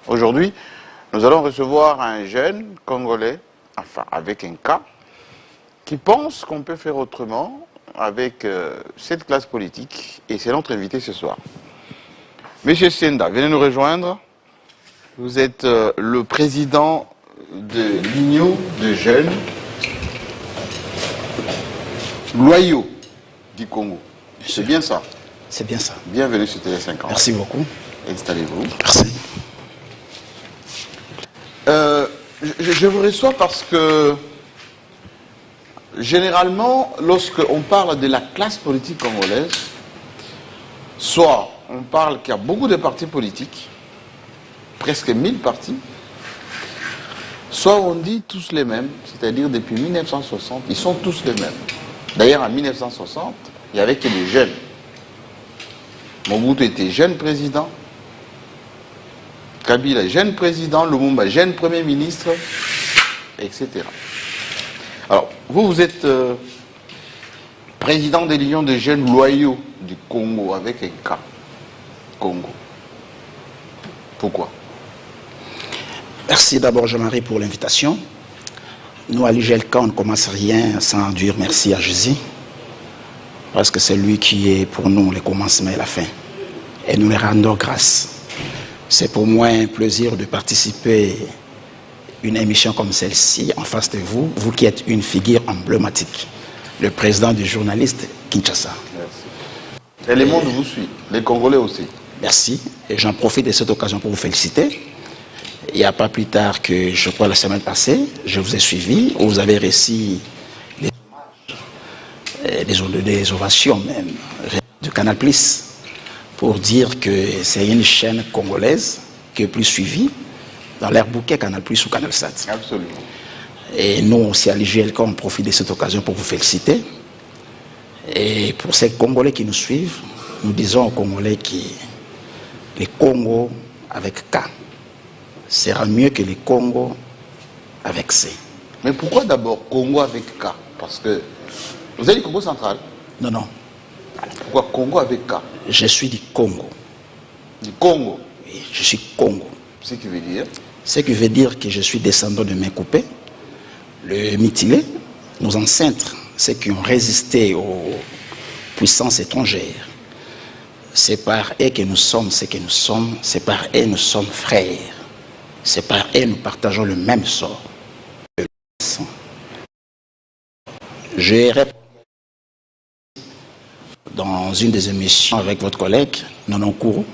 Aujourd'hui, nous allons recevoir un jeune Congolais, enfin avec un cas, qui pense qu'on peut faire autrement avec cette classe politique, et c'est notre invité ce soir. Monsieur Senda, venez nous rejoindre. Vous êtes le président de l'Union de jeunes loyaux du Congo. C'est bien ça? C'est bien ça. Bienvenue sur Télé 50. Merci beaucoup. Installez-vous. Merci. Je vous reçois parce que généralement, lorsqu'on parle de la classe politique congolaise, soit on parle qu'il y a beaucoup de partis politiques, presque 1000 partis, soit on dit tous les mêmes, c'est-à-dire depuis 1960, ils sont tous les mêmes. D'ailleurs, en 1960, il n'y avait que des jeunes. Mobutu était jeune président, Kabila jeune président, Lumumba jeune premier ministre, etc. Alors, vous êtes président de l'Union des jeunes loyaux du Congo, avec un K. Congo. Pourquoi? Merci d'abord Jean-Marie pour l'invitation. Nous à l'UGLK, on ne commence rien sans dire merci à Jésus, parce que c'est lui qui est pour nous le commencement et la fin. Et nous lui rendons grâce. C'est pour moi un plaisir de participer à une émission comme celle-ci en face de vous, vous qui êtes une figure emblématique, le président du journaliste Kinshasa. Merci. Et le monde vous suit, les Congolais aussi. Merci. Et j'en profite de cette occasion pour vous féliciter. Il n'y a pas plus tard que, je crois, la semaine passée, je vous ai suivi, où vous avez reçu des ovations même, du Canal+, pour dire que c'est une chaîne congolaise qui est plus suivie dans l'air bouquet Canal+, ou Canal Sat. Absolument. Et nous aussi à l'UGLK, on profite de cette occasion pour vous féliciter. Et pour ces Congolais qui nous suivent, nous disons aux Congolais que les Congo avec K sera mieux que les Congo avec C. Mais pourquoi d'abord Congo avec K? Parce que vous avez dit Congo central? Non, non. Pourquoi Congo avec K? Je suis du Congo. Du Congo? Oui, je suis Congo. Ce qui veut dire? Ce qui veut dire que je suis descendant de mains coupées, le mutilé, nos ancêtres, ceux qui ont résisté aux puissances étrangères. C'est par eux que nous sommes ce que nous sommes, c'est par eux nous sommes frères. C'est par eux nous partageons le même sort. J'ai répondu dans une des émissions avec votre collègue, Nonon Kourou,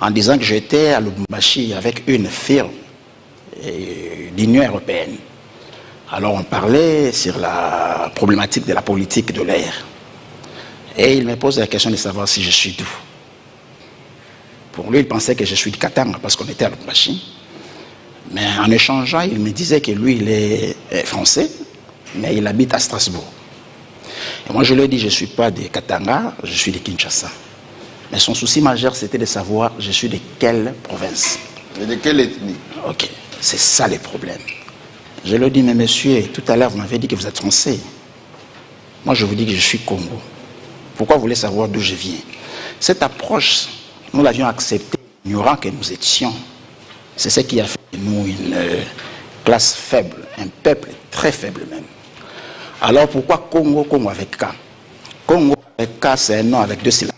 en disant que j'étais à Lubumbashi avec une firme de l'Union européenne. Alors on parlait sur la problématique de la politique de l'air. Et il me pose la question de savoir si je suis d'où. Pour lui, il pensait que je suis du Katanga parce qu'on était à Lubumbashi. Mais en échangeant, il me disait que lui, il est français, mais il habite à Strasbourg. Et moi, je lui ai dit, je ne suis pas de Katanga, je suis de Kinshasa. Mais son souci majeur, c'était de savoir, je suis de quelle province. Et de quelle ethnie? Ok, c'est ça le problème. Je lui ai dit, mais monsieur, tout à l'heure, vous m'avez dit que vous êtes français. Moi, je vous dis que je suis Congo. Pourquoi vous voulez savoir d'où je viens? Cette approche, nous l'avions acceptée, ignorant que nous étions. C'est ce qui a fait de nous une classe faible, un peuple très faible même. Alors pourquoi Congo, Congo avec K? Congo avec K, c'est un nom avec deux syllabes.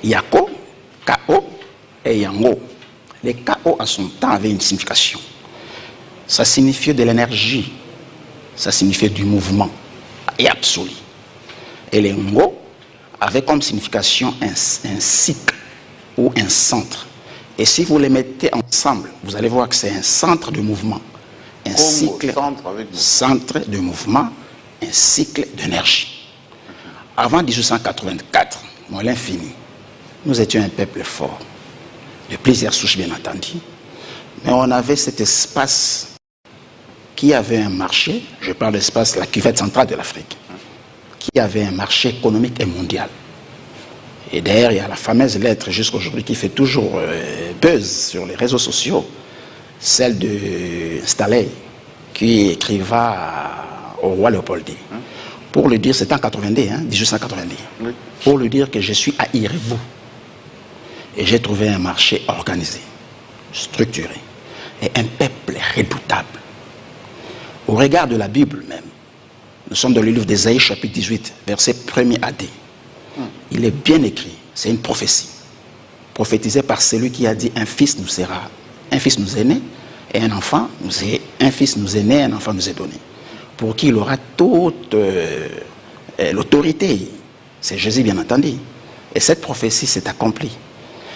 Yako, K-O et Yango. Les K-O à son temps avaient une signification. Ça signifiait de l'énergie, ça signifiait du mouvement et absolu. Et les Ngo avaient comme signification un cycle ou un centre. Et si vous les mettez ensemble, vous allez voir que c'est un centre de mouvement, un cycle, centre de mouvement, un cycle d'énergie. Avant 1884, moi l'infini, nous étions un peuple fort, de plusieurs souches bien entendu, mais on avait cet espace qui avait un marché, je parle de l'espace, la cuvette centrale de l'Afrique, qui avait un marché économique et mondial. Et d'ailleurs, il y a la fameuse lettre jusqu'à aujourd'hui qui fait toujours buzz sur les réseaux sociaux, celle de Staley, qui écriva au roi Léopold II, pour lui dire, c'était en 82, 1890, pour lui dire que je suis à Irébu. Et j'ai trouvé un marché organisé. structuré et un peuple redoutable. Au regard de la Bible même, nous sommes dans le livre d'Ésaïe chapitre 18, verset 1er à D. Il est bien écrit, c'est une prophétie, prophétisée par celui qui a dit un fils nous est né, et un fils nous est né, un enfant nous est donné, pour qui il aura toute l'autorité. C'est Jésus bien entendu. Et cette prophétie s'est accomplie.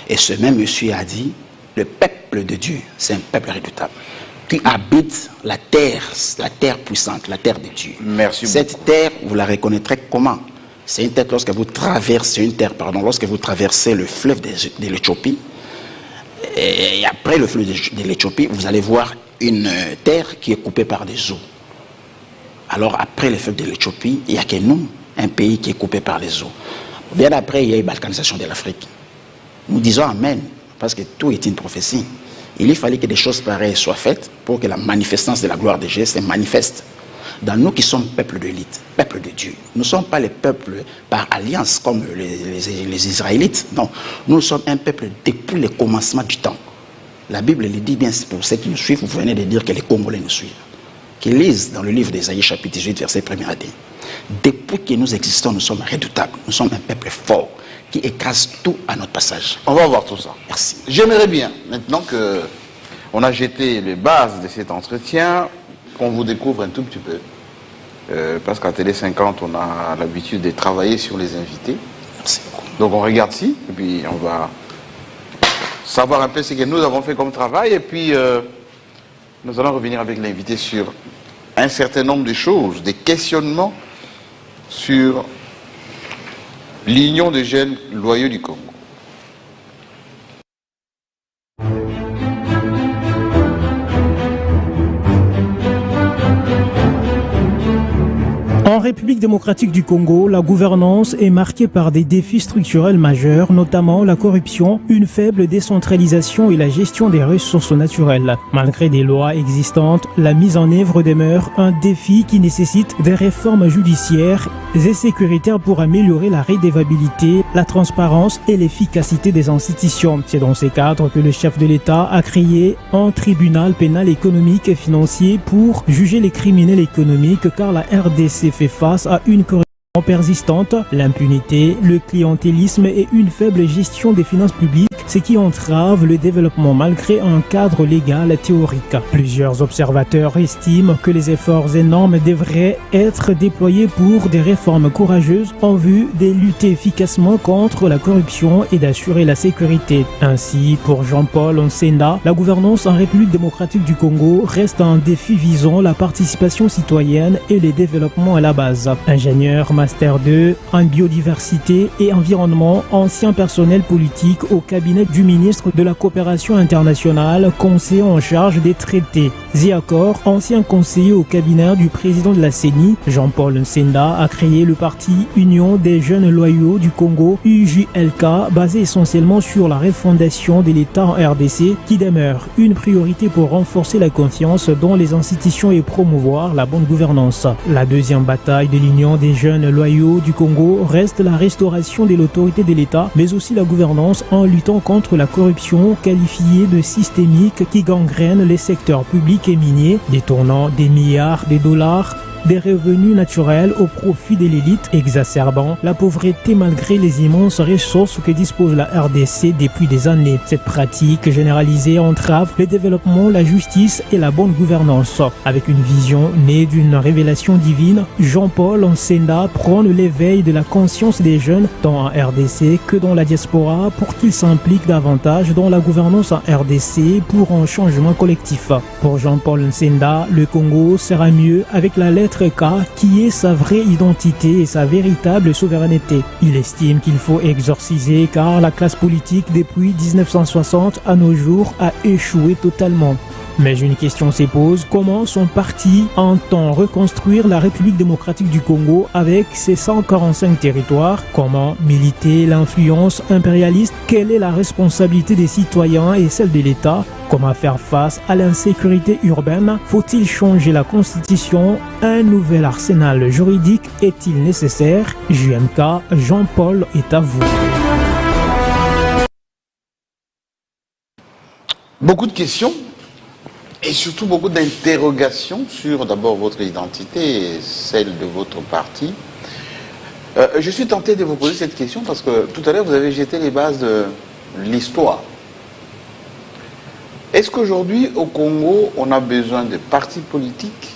Et ce même monsieur a dit, le peuple de Dieu, c'est un peuple redoutable, qui habite la terre puissante, la terre de Dieu. Merci Cette beaucoup. terre, vous la reconnaîtrez comment? C'est une terre lorsque vous traversez le fleuve de l'Éthiopie. Et après le fleuve de l'Éthiopie, vous allez voir une terre qui est coupée par des eaux. Alors après le fleuve de l'Éthiopie, il n'y a que nous, un pays qui est coupé par les eaux. Bien après, il y a eu la balkanisation de l'Afrique. Nous disons Amen, parce que tout est une prophétie. Il fallait que des choses pareilles soient faites pour que la manifestance de la gloire de Jésus se manifeste. Dans nous qui sommes peuple d'élite, peuple de Dieu, nous ne sommes pas les peuples par alliance comme les Israélites. Non, nous sommes un peuple depuis le commencement du temps. La Bible le dit bien, c'est pour ceux qui nous suivent, vous venez de dire que les Congolais nous suivent. Qu'ils lisent dans le livre d'Ésaïe chapitre 18, verset 1er à D. Depuis que nous existons, nous sommes redoutables. Nous sommes un peuple fort qui écrase tout à notre passage. On va voir tout ça. Merci. J'aimerais bien, maintenant qu'on a jeté les bases de cet entretien, qu'on vous découvre un tout petit peu. Parce qu'à Télé 50, on a l'habitude de travailler sur les invités. Merci beaucoup. Donc on regarde ci, et puis on va savoir un peu ce que nous avons fait comme travail, et puis nous allons revenir avec l'invité sur un certain nombre de choses, des questionnements sur l'Union des jeunes loyaux du Congo. En République démocratique du Congo, la gouvernance est marquée par des défis structurels majeurs, notamment la corruption, une faible décentralisation et la gestion des ressources naturelles. Malgré des lois existantes, la mise en œuvre demeure un défi qui nécessite des réformes judiciaires et sécuritaires pour améliorer la redevabilité, la transparence et l'efficacité des institutions. C'est dans ces cadres que le chef de l'État a créé un tribunal pénal économique et financier pour juger les criminels économiques, car la RDC fait face à une corruption persistante, l'impunité, le clientélisme et une faible gestion des finances publiques, ce qui entrave le développement malgré un cadre légal théorique. Plusieurs observateurs estiment que les efforts énormes devraient être déployés pour des réformes courageuses en vue de lutter efficacement contre la corruption et d'assurer la sécurité. Ainsi, pour Jean-Paul Nsenda, la gouvernance en République démocratique du Congo reste un défi visant la participation citoyenne et le développement à la base. Ingénieur Master 2 en biodiversité et environnement, ancien personnel politique au cabinet du ministre de la Coopération internationale, conseiller en charge des traités. Ziakor, ancien conseiller au cabinet du président de la CENI, Jean-Paul Nsenda, a créé le parti Union des jeunes loyaux du Congo, UJLK, basé essentiellement sur la refondation de l'État en RDC, qui demeure une priorité pour renforcer la confiance dans les institutions et promouvoir la bonne gouvernance. La deuxième bataille de l'Union des jeunes loyaux du Congo reste la restauration de l'autorité de l'État, mais aussi la gouvernance en luttant contre la corruption qualifiée de systémique qui gangrène les secteurs publics et miniers, détournant des milliards de dollars des revenus naturels au profit de l'élite, exacerbant la pauvreté malgré les immenses ressources que dispose la RDC depuis des années. Cette pratique généralisée entrave le développement, la justice et la bonne gouvernance. Avec une vision née d'une révélation divine, Jean-Paul Nsenda prône l'éveil de la conscience des jeunes tant en RDC que dans la diaspora pour qu'ils s'impliquent davantage dans la gouvernance en RDC pour un changement collectif. Pour Jean-Paul Nsenda, le Congo sera mieux avec la lettre K qui est sa vraie identité et sa véritable souveraineté. Il estime qu'il faut exorciser car la classe politique depuis 1960 à nos jours a échoué totalement. Mais une question se pose, comment son parti entend reconstruire la République démocratique du Congo avec ses 145 territoires? Comment militer l'influence impérialiste? Quelle est la responsabilité des citoyens et celle de l'État? Comment faire face à l'insécurité urbaine? Faut-il changer la constitution? Un nouvel arsenal juridique est-il nécessaire? JMK, Jean-Paul est à vous. Beaucoup de questions et surtout beaucoup d'interrogations sur d'abord votre identité et celle de votre parti. Je suis tenté de vous poser cette question parce que tout à l'heure vous avez jeté les bases de l'histoire. Est-ce qu'aujourd'hui au Congo on a besoin de partis politiques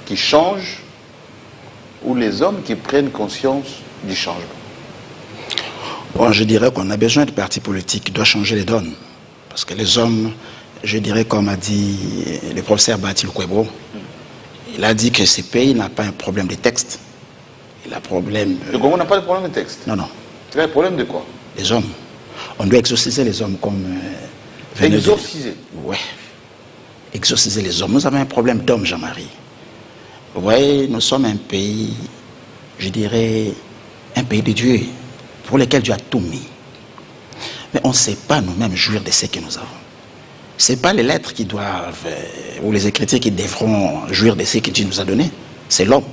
qui changent ou les hommes qui prennent conscience du changement? Bon, je dirais qu'on a besoin de partis politiques qui doivent changer les donnes. Parce que les hommes, je dirais comme a dit le professeur Batil Kwebo, il a dit que ce pays n'a pas un problème de texte. Il a un problème... Le Congo n'a pas de problème de texte? Non, non. C'est un problème de quoi? Les hommes. On doit exorciser les hommes comme... Exorciser? Oui. Exorciser les hommes. Nous avons un problème d'hommes, Jean-Marie. Vous voyez, nous sommes un pays, je dirais, un pays de Dieu, pour lequel Dieu a tout mis. Mais on ne sait pas nous-mêmes jouir de ce que nous avons. Ce n'est pas les lettres qui doivent, ou les écritures qui devront jouir de ce que Dieu nous a donné. C'est l'homme.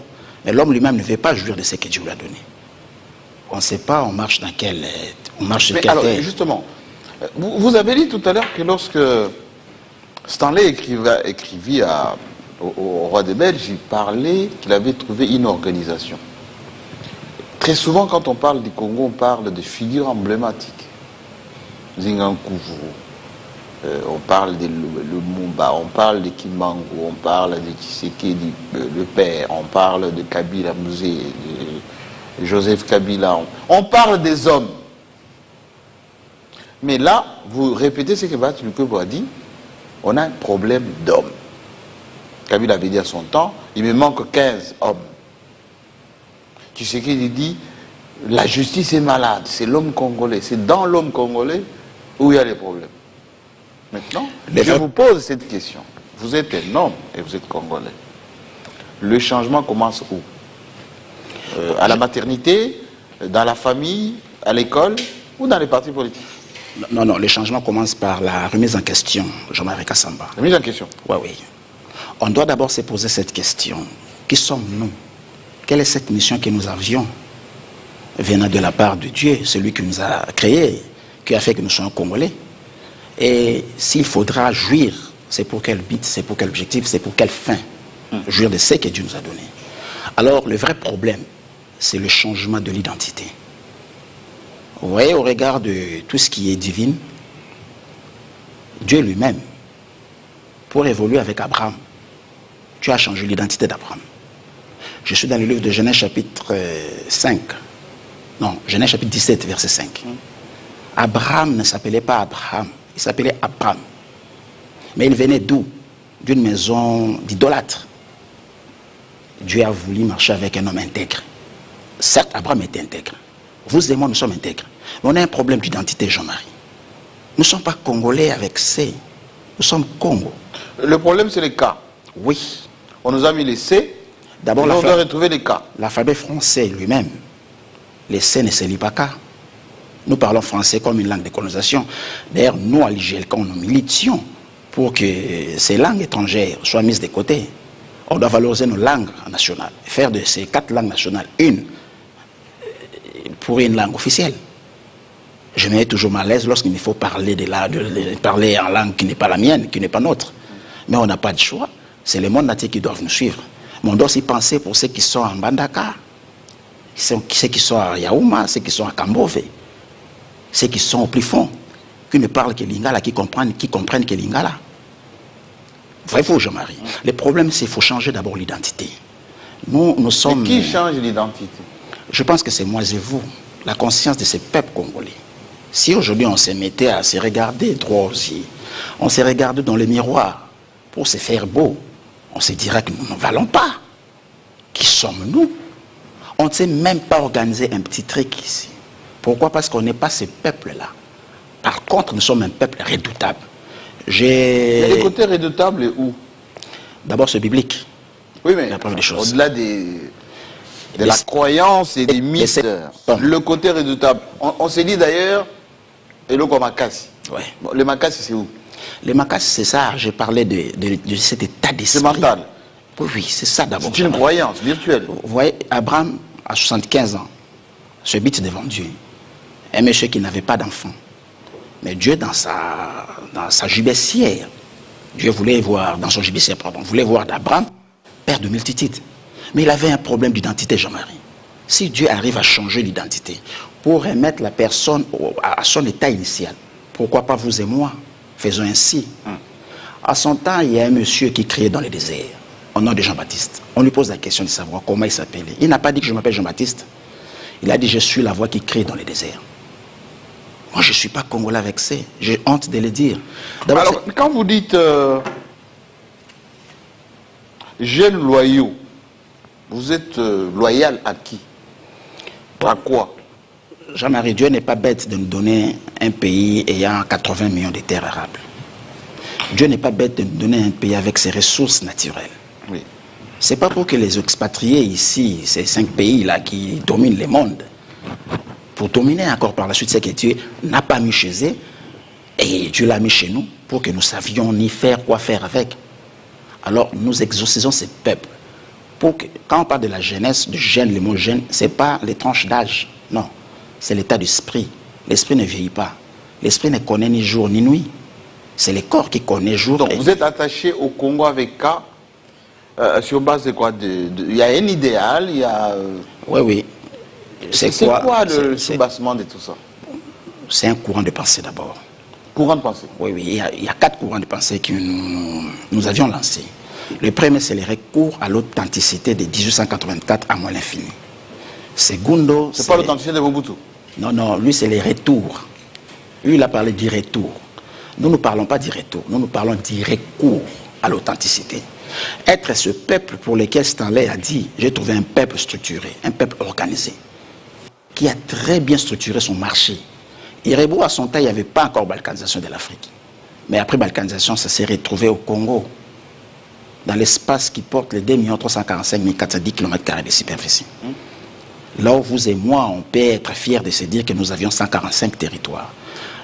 Mais l'homme lui-même ne veut pas jouir de ce que Dieu lui a donné. On ne sait pas, on marche dans quel... On marche sur quel alors, terre. justement, vous avez dit tout à l'heure que lorsque Stanley écrivit au roi des Belges, il parlait qu'il avait trouvé une organisation. Très souvent, quand on parle du Congo, on parle de figures emblématiques. Zingankouvu, on parle de Lumumba, on parle de Kimbangu, on parle de Tshisekedi, le père, on parle de Kabila Mouzé, de Joseph Kabila. On parle des hommes. Mais là, vous répétez ce que Batil Kwebo a dit, on a un problème d'hommes. Kabila avait dit à son temps, il me manque 15 hommes. Tshisekedi dit, la justice est malade, c'est l'homme congolais, c'est dans l'homme congolais où il y a les problèmes. Maintenant, je vous pose cette question. Vous êtes un homme et vous êtes congolais. Le changement commence où? À la maternité, dans la famille, à l'école ou dans les partis politiques? Non, non, le changement commence par la remise en question, Jean-Marie Kassamba. Remise en question? Oui, oui. On doit d'abord se poser cette question. Qui sommes-nous? Quelle est cette mission que nous avions venant de la part de Dieu, celui qui nous a créés, qui a fait que nous soyons Congolais? Et s'il faudra jouir, c'est pour quel but, c'est pour quel objectif, c'est pour quelle fin? Jouir de ce que Dieu nous a donné. Alors, le vrai problème, c'est le changement de l'identité. Vous voyez, au regard de tout ce qui est divin, Dieu lui-même, pour évoluer avec Abraham, Dieu a changé l'identité d'Abraham. Je suis dans le livre de Genèse chapitre 5. Non, Genèse chapitre 17, verset 5. Abraham ne s'appelait pas Abraham, il s'appelait Abram. Mais il venait d'où? D'une maison d'idolâtres. Dieu a voulu marcher avec un homme intègre. Certes, Abraham était intègre. Vous et moi, nous sommes intègres. Mais on a un problème d'identité, Jean-Marie. Nous ne sommes pas Congolais avec C. Nous sommes Congo. Le problème, c'est les cas. Oui. On nous a mis les C. D'abord, on doit retrouver les cas. L'alphabet français lui-même, les C ne se lit pas K. Nous parlons français comme une langue de colonisation. D'ailleurs, nous, à l'IGL, quand nous militions pour que ces langues étrangères soient mises de côté, on doit valoriser nos langues nationales. Faire de ces 4 langues nationales une pour une langue officielle. Je me mets toujours mal à l'aise lorsqu'il me faut parler parler en langue qui n'est pas la mienne, qui n'est pas nôtre. Mais on n'a pas de choix. C'est le monde entier qui doit nous suivre. Mais on doit aussi penser pour ceux qui sont en Bandaka, ceux qui sont à Yaouma, ceux qui sont à Kambove, ceux qui sont au plus fond, qui ne parlent que Lingala, qui comprennent que Lingala. Voyez-vous, Jean-Marie, le problème, c'est qu'il faut changer d'abord l'identité. Nous sommes... Mais qui change l'identité? Je pense que c'est moi et vous, la conscience de ce peuple congolais. Si aujourd'hui on se mettait à se regarder droit aux yeux, on se regarde dans le miroir pour se faire beau, on se dirait que nous ne valons pas. Qui sommes-nous? On ne sait même pas organiser un petit truc ici. Pourquoi? Parce qu'on n'est pas ce peuple-là. Par contre, nous sommes un peuple redoutable. Mais le côté redoutable est où? D'abord, c'est biblique. Oui, mais au-delà de la croyance et des mythes, le côté redoutable. On s'est dit d'ailleurs, et le Makassi. Ouais. Bon, le Makassi, c'est où? Le Makassi, c'est ça. J'ai parlé de cet état d'esprit. C'est mental. Oui, c'est ça d'abord. C'est une croyance virtuelle. Vous voyez, Abraham, à 75 ans, se bute devant Dieu. Un monsieur qui n'avait pas d'enfant. Mais Dieu, dans sa jubilicière, Dieu voulait voir, dans son jubilicière, voulait voir d'Abraham, père de multitudes. Mais il avait un problème d'identité, Jean-Marie. Si Dieu arrive à changer l'identité pour remettre la personne à son état initial, pourquoi pas vous et moi? Faisons ainsi. À son temps, il y a un monsieur qui criait dans le désert, au nom de Jean-Baptiste. On lui pose la question de savoir comment il s'appelait. Il n'a pas dit que je m'appelle Jean-Baptiste. Il a dit, je suis la voix qui crie dans le désert. Moi, je ne suis pas congolais vexé. J'ai honte de le dire. Alors, quand vous dites jeunes loyaux, vous êtes loyal à qui? À quoi? Jean-Marie, Dieu n'est pas bête de nous donner un pays ayant 80 millions de terres arables. Dieu n'est pas bête de nous donner un pays avec ses ressources naturelles. Oui. C'est pas pour que les expatriés ici, ces 5 pays-là qui dominent le monde, pour dominer encore par la suite, c'est que Dieu n'a pas mis chez eux, et Dieu l'a mis chez nous, pour que nous savions ni faire quoi faire avec. Alors nous exorcisons ces peuples. Pour que, quand on parle de la jeunesse, du jeune, le mot jeune, ce n'est pas les tranches d'âge, non. C'est l'état d'esprit. L'esprit ne vieillit pas. L'esprit ne connaît ni jour ni nuit. C'est le corps qui connaît jour. Donc vous êtes attaché au Congo avec K sur base de quoi? Il y a un idéal, il y a... Oui. C'est quoi le soubassement de tout ça? C'est un courant de pensée d'abord. Courant de pensée? Oui, il y a 4 courants de pensée que nous avions lancés. Le premier, c'est le recours à l'authenticité de 1884 à moins l'infini. Segundo, c'est pas l'authenticité de Mobutu? Non, lui, c'est les retours. Lui, il a parlé du retour. Nous ne parlons pas du retour, nous parlons du recours à l'authenticité. Être ce peuple pour lequel Stanley a dit, j'ai trouvé un peuple structuré, un peuple organisé, qui a très bien structuré son marché. Irebo, à son temps, il n'y avait pas encore balkanisation de l'Afrique. Mais après balkanisation, ça s'est retrouvé au Congo, dans l'espace qui porte les 2 345 410 km² de superficie. Là où vous et moi, on peut être fiers de se dire que nous avions 145 territoires.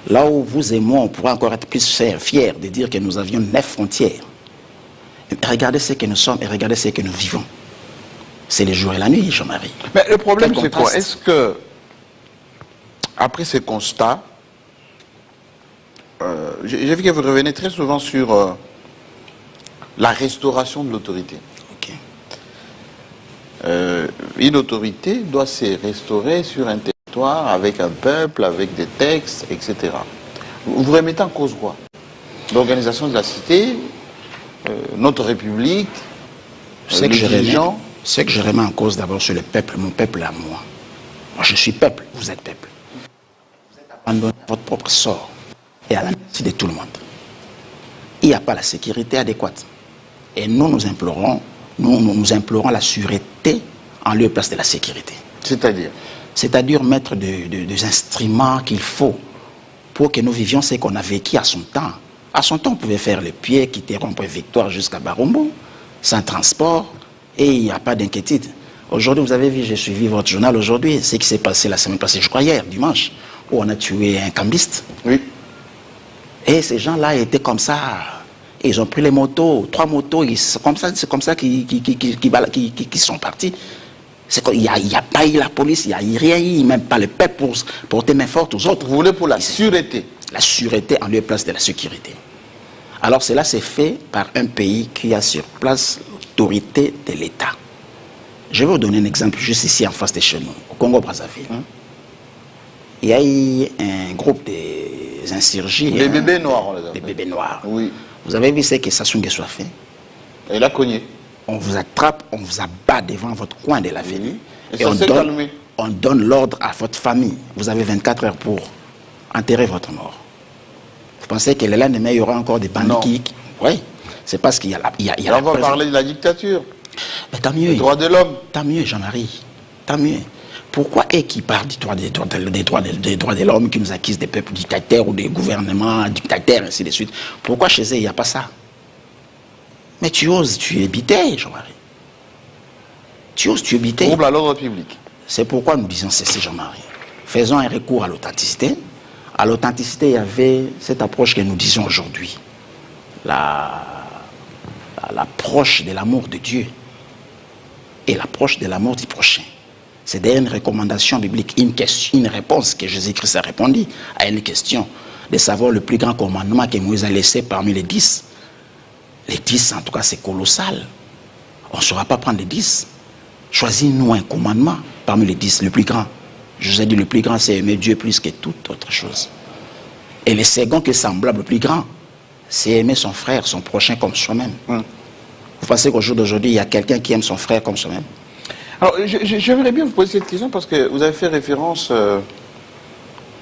Là où vous et moi, on pourrait encore être plus fiers de dire que nous avions 9 frontières. Regardez ce que nous sommes et regardez ce que nous vivons. C'est le jour et la nuit, Jean-Marie. Mais le problème, c'est quoi? Est-ce que, après ces constats, j'ai vu que vous revenez très souvent sur la restauration de l'autorité. Okay. Une autorité doit se restaurer sur un territoire, avec un peuple, avec des textes, etc. Vous remettez en cause quoi? L'organisation de la cité, notre République, les dirigeants. C'est que je remets en cause d'abord sur le peuple, mon peuple à moi. Moi, je suis peuple, vous êtes peuple. Vous êtes abandonné à votre propre sort et à la merci de tout le monde. Il n'y a pas la sécurité adéquate. Et nous implorons, nous implorons la sûreté en lieu et place de la sécurité. C'est-à-dire? C'est-à-dire mettre des instruments qu'il faut pour que nous vivions ce qu'on a vécu à son temps. À son temps, on pouvait faire le pied, quitter Rond-Point-Victoire jusqu'à Barombo, sans transport, et il n'y a pas d'inquiétude. Aujourd'hui, vous avez vu, j'ai suivi votre journal aujourd'hui, ce qui s'est passé la semaine passée, je crois hier, dimanche, où on a tué un cambiste. Oui. Et ces gens-là étaient comme ça. Ils ont pris les motos, 3 motos, c'est comme ça qu'ils sont partis. Il n'y a pas eu la police, il n'y a rien eu, même pas le peuple pour porter main forte aux autres. Vous voulez pour la sûreté? La sûreté en lieu et place de la sécurité. Alors cela s'est fait par un pays qui a sur place l'autorité de l'État. Je vais vous donner un exemple juste ici en face de chez nous, au Congo-Brazzaville. Il y a eu un groupe des insurgés. Les bébés noirs, on les appelle. Les bébés noirs. Oui. Vous avez vu ce que Sassou Nguesso a fait? Il a cogné. On vous attrape, on vous abat devant votre coin de la ville. Et ça s'est calmé. On donne l'ordre à votre famille. Vous avez 24 heures pour enterrer votre mort. Vous pensez que le lendemain, il y aura encore des bandits qui... Oui, c'est parce qu'il y a la... On va parler de la dictature. Mais tant mieux. Les droits de l'homme. Tant mieux, Jean-Marie. Tant mieux. Pourquoi est-ce qu'ils parlent des droits de l'homme, qui nous accusent des peuples dictateurs ou des gouvernements dictateurs, ainsi de suite? Pourquoi chez eux, il n'y a pas ça? Mais tu oses, tu es bité, Jean-Marie. Tu oses, tu es bité. Trouble à l'ordre public. C'est pourquoi nous disons ceci, Jean-Marie. Faisons un recours à l'authenticité. À l'authenticité, il y avait cette approche que nous disons aujourd'hui. L'approche de l'amour de Dieu et l'approche de l'amour du prochain. C'est d'ailleurs une recommandation biblique, une réponse que Jésus-Christ a répondu à une question de savoir le plus grand commandement que Moïse a laissé parmi les 10. Les 10, en tout cas, c'est colossal. On ne saura pas prendre les 10. Choisis-nous un commandement parmi les 10, le plus grand. Je vous ai dit, le plus grand, c'est aimer Dieu plus que toute autre chose. Et le second qui est semblable, le plus grand, c'est aimer son frère, son prochain comme soi-même. Vous pensez qu'au jour d'aujourd'hui, il y a quelqu'un qui aime son frère comme soi-même? Alors, j'aimerais bien vous poser cette question parce que vous avez fait référence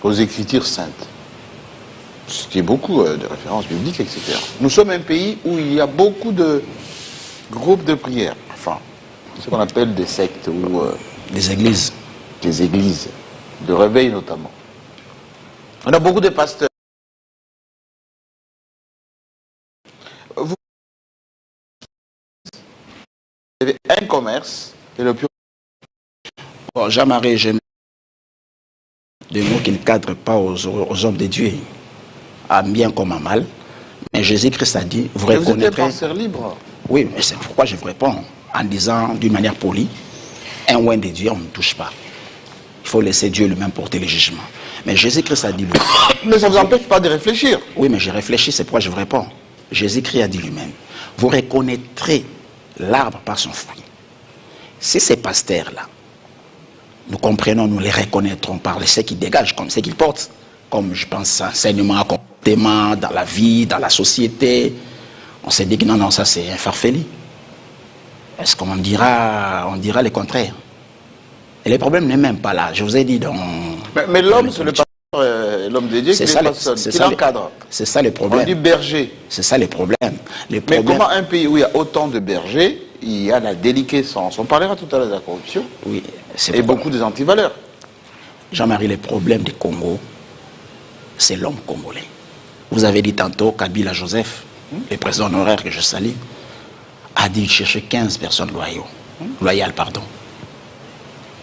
aux Écritures saintes. Ce qui est beaucoup de références bibliques, etc. Nous sommes un pays où il y a beaucoup de groupes de prière. Enfin, ce qu'on appelle des sectes ou des églises. Des églises, de réveil notamment. On a beaucoup de pasteurs. Vous avez un commerce et le plus... Bon, Jean-Marie, j'aime des mots qui ne cadrent pas aux hommes de Dieu, à bien comme à mal. Mais Jésus-Christ a dit, vous reconnaîtrez... Vous êtes un pasteur libre. Oui, mais c'est pourquoi je vous réponds en disant d'une manière polie, un oint de Dieu, on ne touche pas. Il faut laisser Dieu lui-même porter les jugements. Mais Jésus-Christ a dit lui-même. Mais ça ne vous empêche pas de réfléchir. Oui, mais j'ai réfléchi, c'est pourquoi je vous réponds. Jésus-Christ a dit lui-même, vous reconnaîtrez l'arbre par son fruit. Si ces pasteurs-là, nous comprenons, nous les reconnaîtrons par ce qu'ils dégagent, comme ce qu'ils portent, comme je pense enseignement, comportement, dans la vie, dans la société, on s'est dit que non, ça c'est un farfelu. Est-ce qu'on dira le contraire? Et le problème n'est même pas là. Je vous ai dit dans... Mais l'homme, c'est le pasteur, l'homme de Dieu qui l'encadre. C'est ça le problème. On dit berger. C'est ça le problème. Mais comment un pays où il y a autant de bergers, il y a la déliquescence? On parlera tout à l'heure de la corruption. Oui. Et beaucoup des antivaleurs. Jean-Marie, le problème du Congo, c'est l'homme congolais. Vous avez dit tantôt, Kabila Joseph, le président honoraire que je salue, a dit chercher 15 personnes loyales.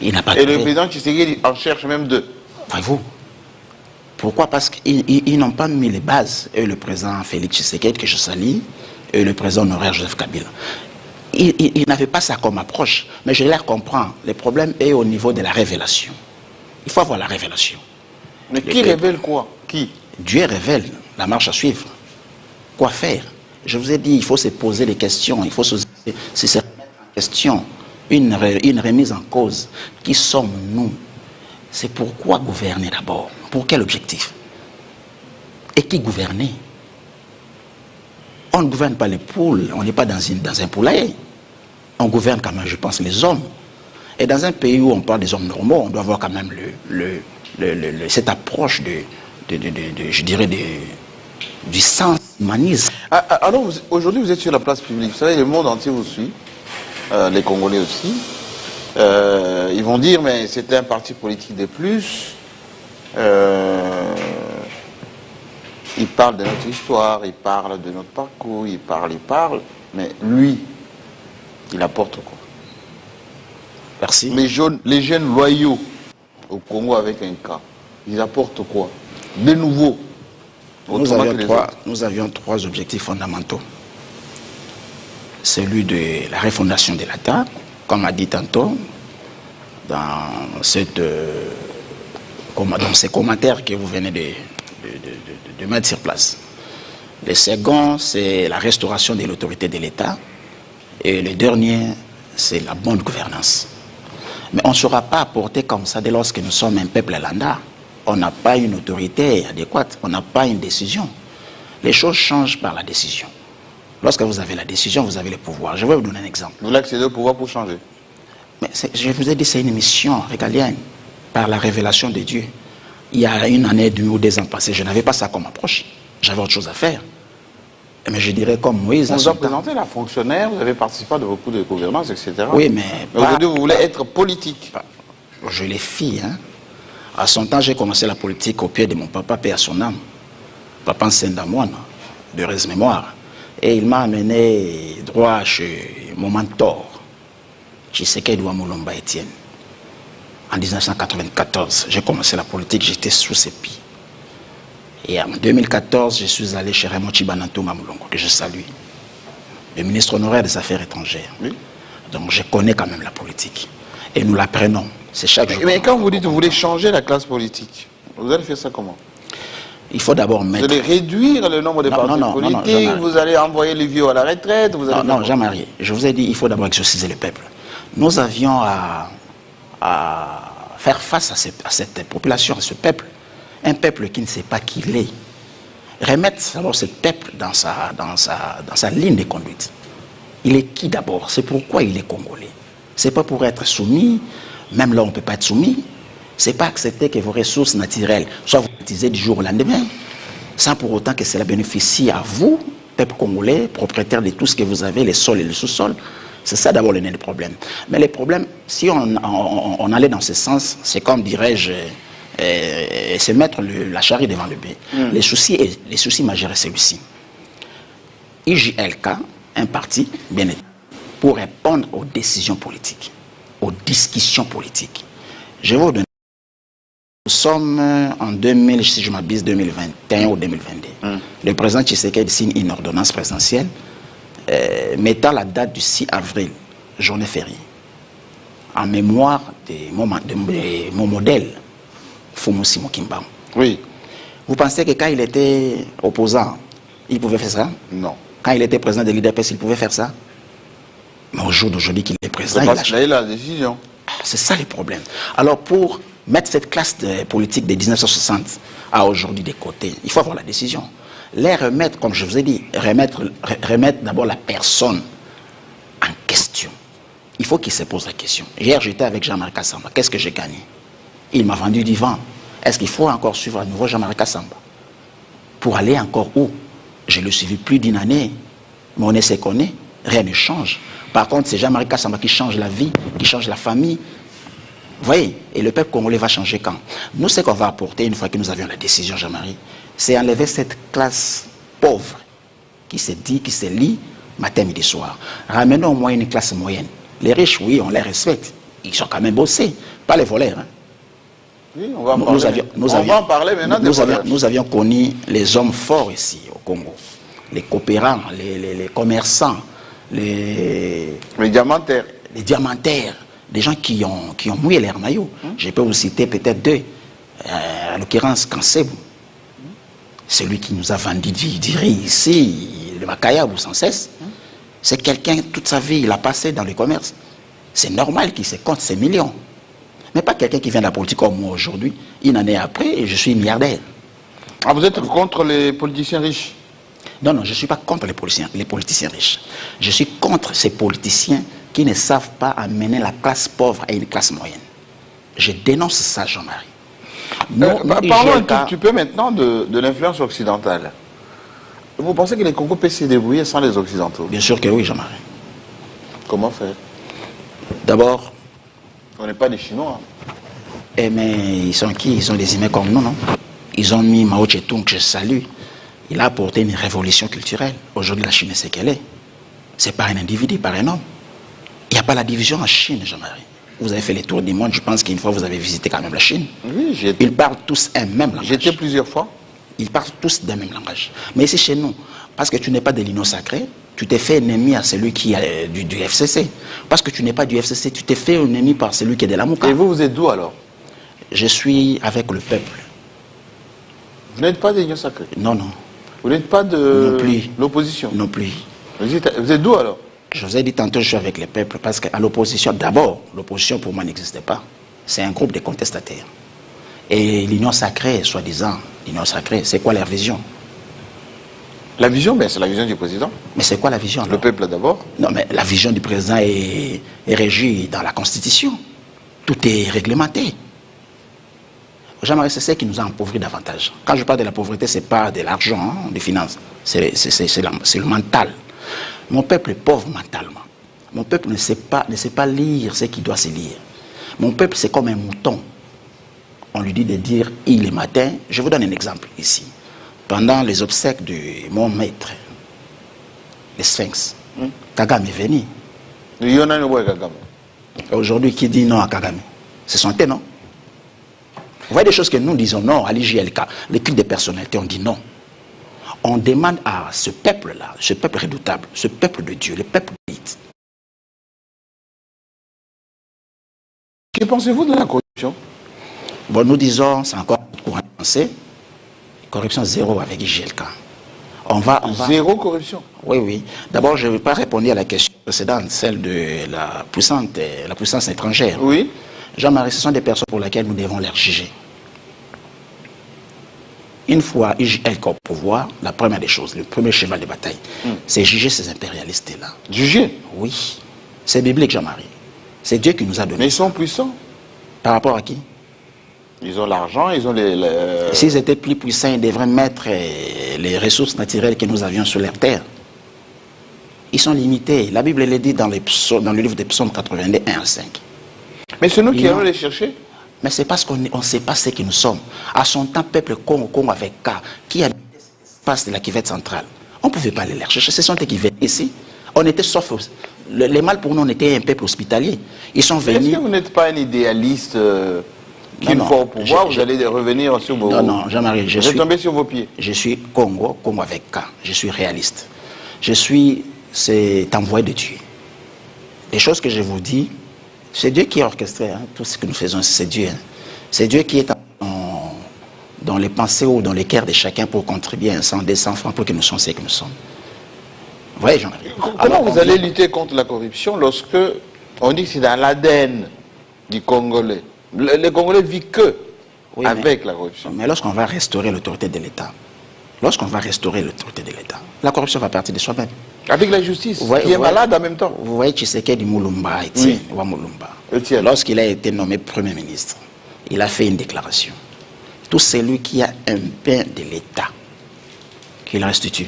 Il n'a pas trouvé. Et le président Tshisekedi en cherche même 2. Voyez-vous? Pourquoi? Parce qu'ils n'ont pas mis les bases. Et le président Félix Tshisekedi, que je salue, et le président honoraire Joseph Kabila. Ils n'avaient pas ça comme approche. Mais je les comprends. Le problème est au niveau de la révélation. Il faut avoir la révélation. Mais qui révèle quoi? Qui? Dieu révèle la marche à suivre. Quoi faire? Je vous ai dit, il faut se poser des questions. Il faut se remettre en question. Une remise en cause. Qui sommes-nous? C'est pourquoi gouverner d'abord? Pour quel objectif? Et qui gouverner? On ne gouverne pas les poules, on n'est pas dans un poulailler. On gouverne quand même, je pense, les hommes. Et dans un pays où on parle des hommes normaux, on doit avoir quand même cette approche je dirais, du sens humanisme. Alors, aujourd'hui, vous êtes sur la place publique. Vous savez, le monde entier vous suit. Les Congolais aussi. Ils vont dire, mais c'était un parti politique de plus. Il parle de notre histoire, il parle de notre parcours, il parle. Mais lui, il apporte quoi? Merci. Les jeunes loyaux au Congo avec un cas, ils apportent quoi? De nouveau. Nous avions 3 objectifs fondamentaux. Celui de la refondation de l'État, comme a dit tantôt, dans ces commentaires que vous venez de mettre sur place. Le second, c'est la restauration de l'autorité de l'État. Et le dernier, c'est la bonne gouvernance. Mais on ne sera pas apporté comme ça dès lors que nous sommes un peuple lambda. On n'a pas une autorité adéquate, on n'a pas une décision. Les choses changent par la décision. Lorsque vous avez la décision, vous avez le pouvoir. Je vais vous donner un exemple. Vous voulez accéder au pouvoir pour changer? Mais je vous ai dit, c'est une mission régalienne par la révélation de Dieu. Il y a une année, 2 ou 2 ans passés, je n'avais pas ça comme approche. J'avais autre chose à faire. Mais je dirais comme Moïse... On vous a présenté la fonctionnaire, vous avez participé à beaucoup de gouvernance, etc. Oui, mais aujourd'hui, vous voulez être politique. Je l'ai fait, hein. À son temps, j'ai commencé la politique au pied de mon papa, paix à son âme. Papa Nsendamoine, de heureuse mémoire. Et il m'a amené droit chez mon mentor, Tshisekedi Mulomba Etienne. En 1994, j'ai commencé la politique, j'étais sous ses pieds. Et en 2014, je suis allé chez Raymond Chibanantunga Mulongo, que je salue, le ministre honoraire des Affaires étrangères. Oui. Donc je connais quand même la politique. Et nous l'apprenons. C'est chaque jour. Mais quand vous dites que vous voulez changer la classe politique, vous allez faire ça comment? Il faut d'abord mettre... Vous allez réduire le nombre de partis politiques, vous allez envoyer les vieux à la retraite, vous allez... Non, Jean-Marie, je vous ai dit, il faut d'abord exorciser le peuple. Nous avions à faire face à cette population, à ce peuple. Un peuple qui ne sait pas qui il est. Remettre alors ce peuple dans sa ligne de conduite. Il est qui d'abord? C'est pourquoi il est congolais. C'est pas pour être soumis, même là on ne peut pas être soumis. C'est pas accepter que vos ressources naturelles soient utilisées du jour au lendemain, sans pour autant que cela bénéficie à vous, peuple congolais, propriétaire de tout ce que vous avez, les sols et le sous-sol. C'est ça d'abord le nez du problème. Mais les problèmes, si on allait dans ce sens, c'est comme dirais-je, se mettre la charrue devant le bœuf. Les soucis majeurs, c'est celui-ci. IJLK, un parti bien établi, pour répondre aux décisions politiques, aux discussions politiques. Je vais vous donner. Nous sommes en 2000, si je m'abuse, 2021 ou 2022. Le président Tshisekedi signe une ordonnance présidentielle mettant la date du 6 avril, journée fériée, en mémoire de mon modèle, Fumussi Mokimba. Oui. Vous pensez que quand il était opposant, il pouvait faire ça? Non. Quand il était président de l'IDPS, il pouvait faire ça? Mais au jour d'aujourd'hui qu'il est président, il a eu la décision. C'est ça le problème. Alors pour mettre cette classe de politique de 1960 à aujourd'hui de côté, il faut avoir la décision. Les remettre, comme je vous ai dit, remettre d'abord la personne en question. Il faut qu'il se pose la question. Hier, j'étais avec Jean-Marie Kassamba. Qu'est-ce que j'ai gagné? Il m'a vendu du vent. Est-ce qu'il faut encore suivre à nouveau Jean-Marie Kassamba? Pour aller encore où? Je le suivi plus d'une année. Mais on se connaît. Rien ne change. Par contre, c'est Jean-Marie Kassamba qui change la vie, qui change la famille. Vous voyez? Et le peuple congolais va changer quand? Nous, ce qu'on va apporter une fois que nous avions la décision, Jean-Marie, c'est enlever cette classe pauvre qui se dit, qui se lit matin, midi, soir. Ramenons au moins une classe moyenne. Les riches, oui, on les respecte. Ils sont quand même bossés, pas les voleurs. Hein. Oui, on va en parler maintenant des voleurs. Nous avions connu les hommes forts ici au Congo. Les coopérants, les commerçants, les diamantaires. Les diamantaires. Des gens qui ont mouillé l'air maillot. Je peux vous citer peut-être deux. En l'occurrence, Kansebou. Celui qui nous a vendu du riz ici, le Makayabou sans cesse. C'est quelqu'un, toute sa vie, il a passé dans le commerce. C'est normal qu'il se compte ses millions. Mais pas quelqu'un qui vient de la politique comme moi aujourd'hui. Une année après, et je suis milliardaire. Ah, vous êtes contre les politiciens riches? Non, je ne suis pas contre les politiciens riches. Je suis contre ces politiciens qui ne savent pas amener la classe pauvre à une classe moyenne. Je dénonce ça, Jean-Marie. Parlons un tout petit peu maintenant de l'influence occidentale. Vous pensez que les Congos peuvent se débrouiller sans les Occidentaux? Bien sûr que oui, Jean-Marie. Comment faire? D'abord... On n'est pas des Chinois. Eh, mais ils sont qui? Ils sont des humains comme nous, non? Ils ont mis Mao Tse-tung, que je salue. Il a apporté une révolution culturelle. Aujourd'hui, la Chine est ce qu'elle est. Ce n'est pas un individu, pas un homme. Il n'y a pas la division en Chine, Jean-Marie. Vous avez fait les tours du monde, je pense qu'une fois vous avez visité quand même la Chine. Oui, j'ai été. Ils parlent tous un même langage. J'étais plusieurs fois. Ils parlent tous d'un même langage. Mais ici chez nous, parce que tu n'es pas de l'Union sacrée, tu t'es fait ennemi à celui qui est du FCC. Parce que tu n'es pas du FCC, tu t'es fait ennemi par celui qui est de la Mouka. Et vous êtes d'où alors? Je suis avec le peuple. Vous n'êtes pas de l'Union sacrée? Non. Vous n'êtes pas de l'opposition? Non plus. Vous êtes d'où alors? Je vous ai dit tantôt, je suis avec le peuple parce qu'à l'opposition, d'abord, l'opposition pour moi n'existait pas. C'est un groupe de contestataires. Et l'Union sacrée, soi-disant, l'Union sacrée, c'est quoi leur vision? La vision, c'est la vision du président. Mais c'est quoi la vision alors? Le peuple d'abord. Non, mais la vision du président est régie dans la Constitution. Tout est réglementé. Jean-Marie, c'est ce qui nous a appauvris davantage. Quand je parle de la pauvreté, ce n'est pas de l'argent, des finances. C'est le mental. Mon peuple est pauvre mentalement. Mon peuple ne sait pas lire ce qu'il doit se lire. Mon peuple, c'est comme un mouton. On lui dit de dire « il est matin ». Je vous donne un exemple ici. Pendant les obsèques de mon maître, le Sphinx, Kagame est venu. Aujourd'hui, qui dit non à Kagame? C'est son thé, non? Vous voyez des choses que nous disons non à l'IJLK. Les cultes des personnalités, on dit non. On demande à ce peuple-là, ce peuple redoutable, ce peuple de Dieu, le peuple d'élite. Que pensez-vous de la corruption? Bon, nous disons, c'est encore courant de penser, Corruption zéro avec IGLK. Zéro corruption. Oui, oui. D'abord, je ne vais pas répondre à la question précédente, celle de la puissance étrangère. Oui. Jean-Marie, ce sont des personnes pour lesquelles nous devons les juger. Une fois IGLK au pouvoir, la première des choses, le premier cheval de bataille, c'est juger ces impérialistes-là. Juger? Oui. C'est biblique, Jean-Marie. C'est Dieu qui nous a donné. Mais ils sont puissants. Par rapport à qui? Ils ont l'argent, ils ont les... S'ils étaient plus puissants, ils devraient mettre les ressources naturelles que nous avions sur la terre. Ils sont limités. La Bible le dit dans le livre des Psaumes 82, 1 à 5. Mais c'est nous qui allons les chercher. Mais c'est parce qu'on ne sait pas ce que nous sommes. À son temps, peuple Congo avec K, qui habitait l'espace de la cuvette centrale, on ne pouvait pas aller les chercher. Ce sont eux qui venaient ici. On était sauf... Les mâles pour nous, on était un peuple hospitalier. Ils sont venus... Est-ce que vous n'êtes pas un idéaliste qu'une fois au pouvoir, vous allez revenir sur vos... Non, Jean-Marie, vous êtes tombé sur vos pieds. Je suis Congo avec K. Je suis réaliste. Je suis cet envoyé de Dieu. Les choses que je vous dis, c'est Dieu qui a orchestré tout ce que nous faisons, c'est Dieu. C'est Dieu qui est dans les pensées ou dans les cœurs de chacun pour contribuer à 100, 200 francs pour que nous soyons ce que nous sommes. Oui, Jean-Marie. Comment vous allez lutter contre la corruption lorsque on dit que c'est dans l'ADN du Congolais? Les Congolais vivent que avec la corruption. Mais lorsqu'on va restaurer l'autorité de l'État, la corruption va partir de soi-même. Avec la justice, qui est malade en même temps. Vous voyez Tshisekedi Moulumba, lorsqu'il a été nommé Premier ministre, il a fait une déclaration. Tout celui qui a un bien de l'État, qu'il restitue.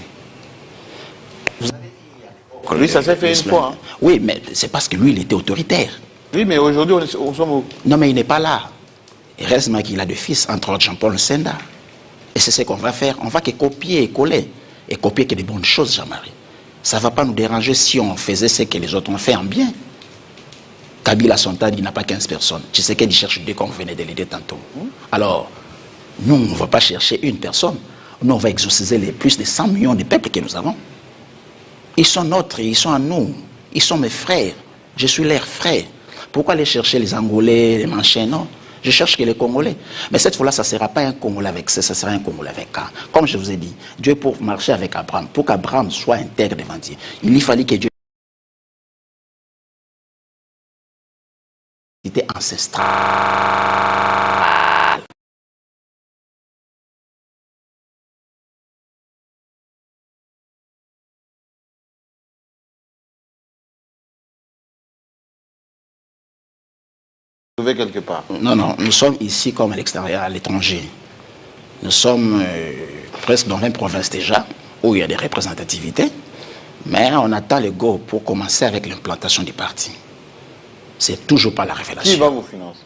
Oui, ça s'est fait une fois. Hein. Oui, mais c'est parce que lui, il était autoritaire. Oui, mais aujourd'hui, on sommes où? Non, mais il n'est pas là. Il reste qu'il a deux fils, entre autres Jean-Paul Senda. Et c'est ce qu'on va faire. On va que copier et coller. Et copier que des bonnes choses, Jean-Marie. Ça ne va pas nous déranger si on faisait ce que les autres ont fait en bien. Kabila Sontad, il n'a pas 15 personnes. Tu sais qu'il cherche deux comme vous venez de l'aider tantôt. Alors, nous, on ne va pas chercher une personne. Nous, on va exorciser les plus de 100 millions de peuples que nous avons. Ils sont nôtres, ils sont à nous. Ils sont mes frères. Je suis leurs frères. Pourquoi aller chercher les Angolais, les Manchins? Non. Je cherche que les Congolais. Mais cette fois-là, ça ne sera pas un Congolais avec C, ça sera un Congolais avec K. Comme je vous ai dit, Dieu pour marcher avec Abraham, pour qu'Abraham soit intègre devant Dieu, il fallait que Dieu était ancestral. Quelque part. Non, nous sommes ici comme à l'extérieur, à l'étranger. Nous sommes presque dans 20 provinces déjà, où il y a des représentativités, mais on attend le go pour commencer avec l'implantation du parti. C'est toujours pas la révélation. Qui va vous financer?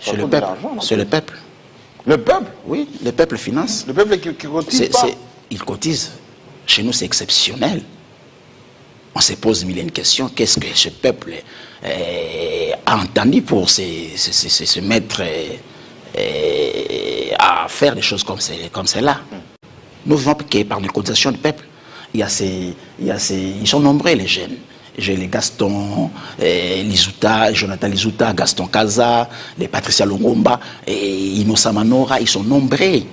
C'est le peuple. C'est le peuple. Le peuple? Oui, le peuple finance. Le peuple qui cotise pas. Il cotise. Chez nous, c'est exceptionnel. On se pose mille et une questions. Qu'est-ce que ce peuple a entendu pour se mettre à faire des choses comme celle-là? Nous vivons par les cotisations du peuple. Ils sont nombreux, les jeunes. J'ai les Gaston, Lizuta, Jonathan Lizuta, Gaston Kaza, les Patricia Longomba, et Innocent Manora, ils sont nombreux.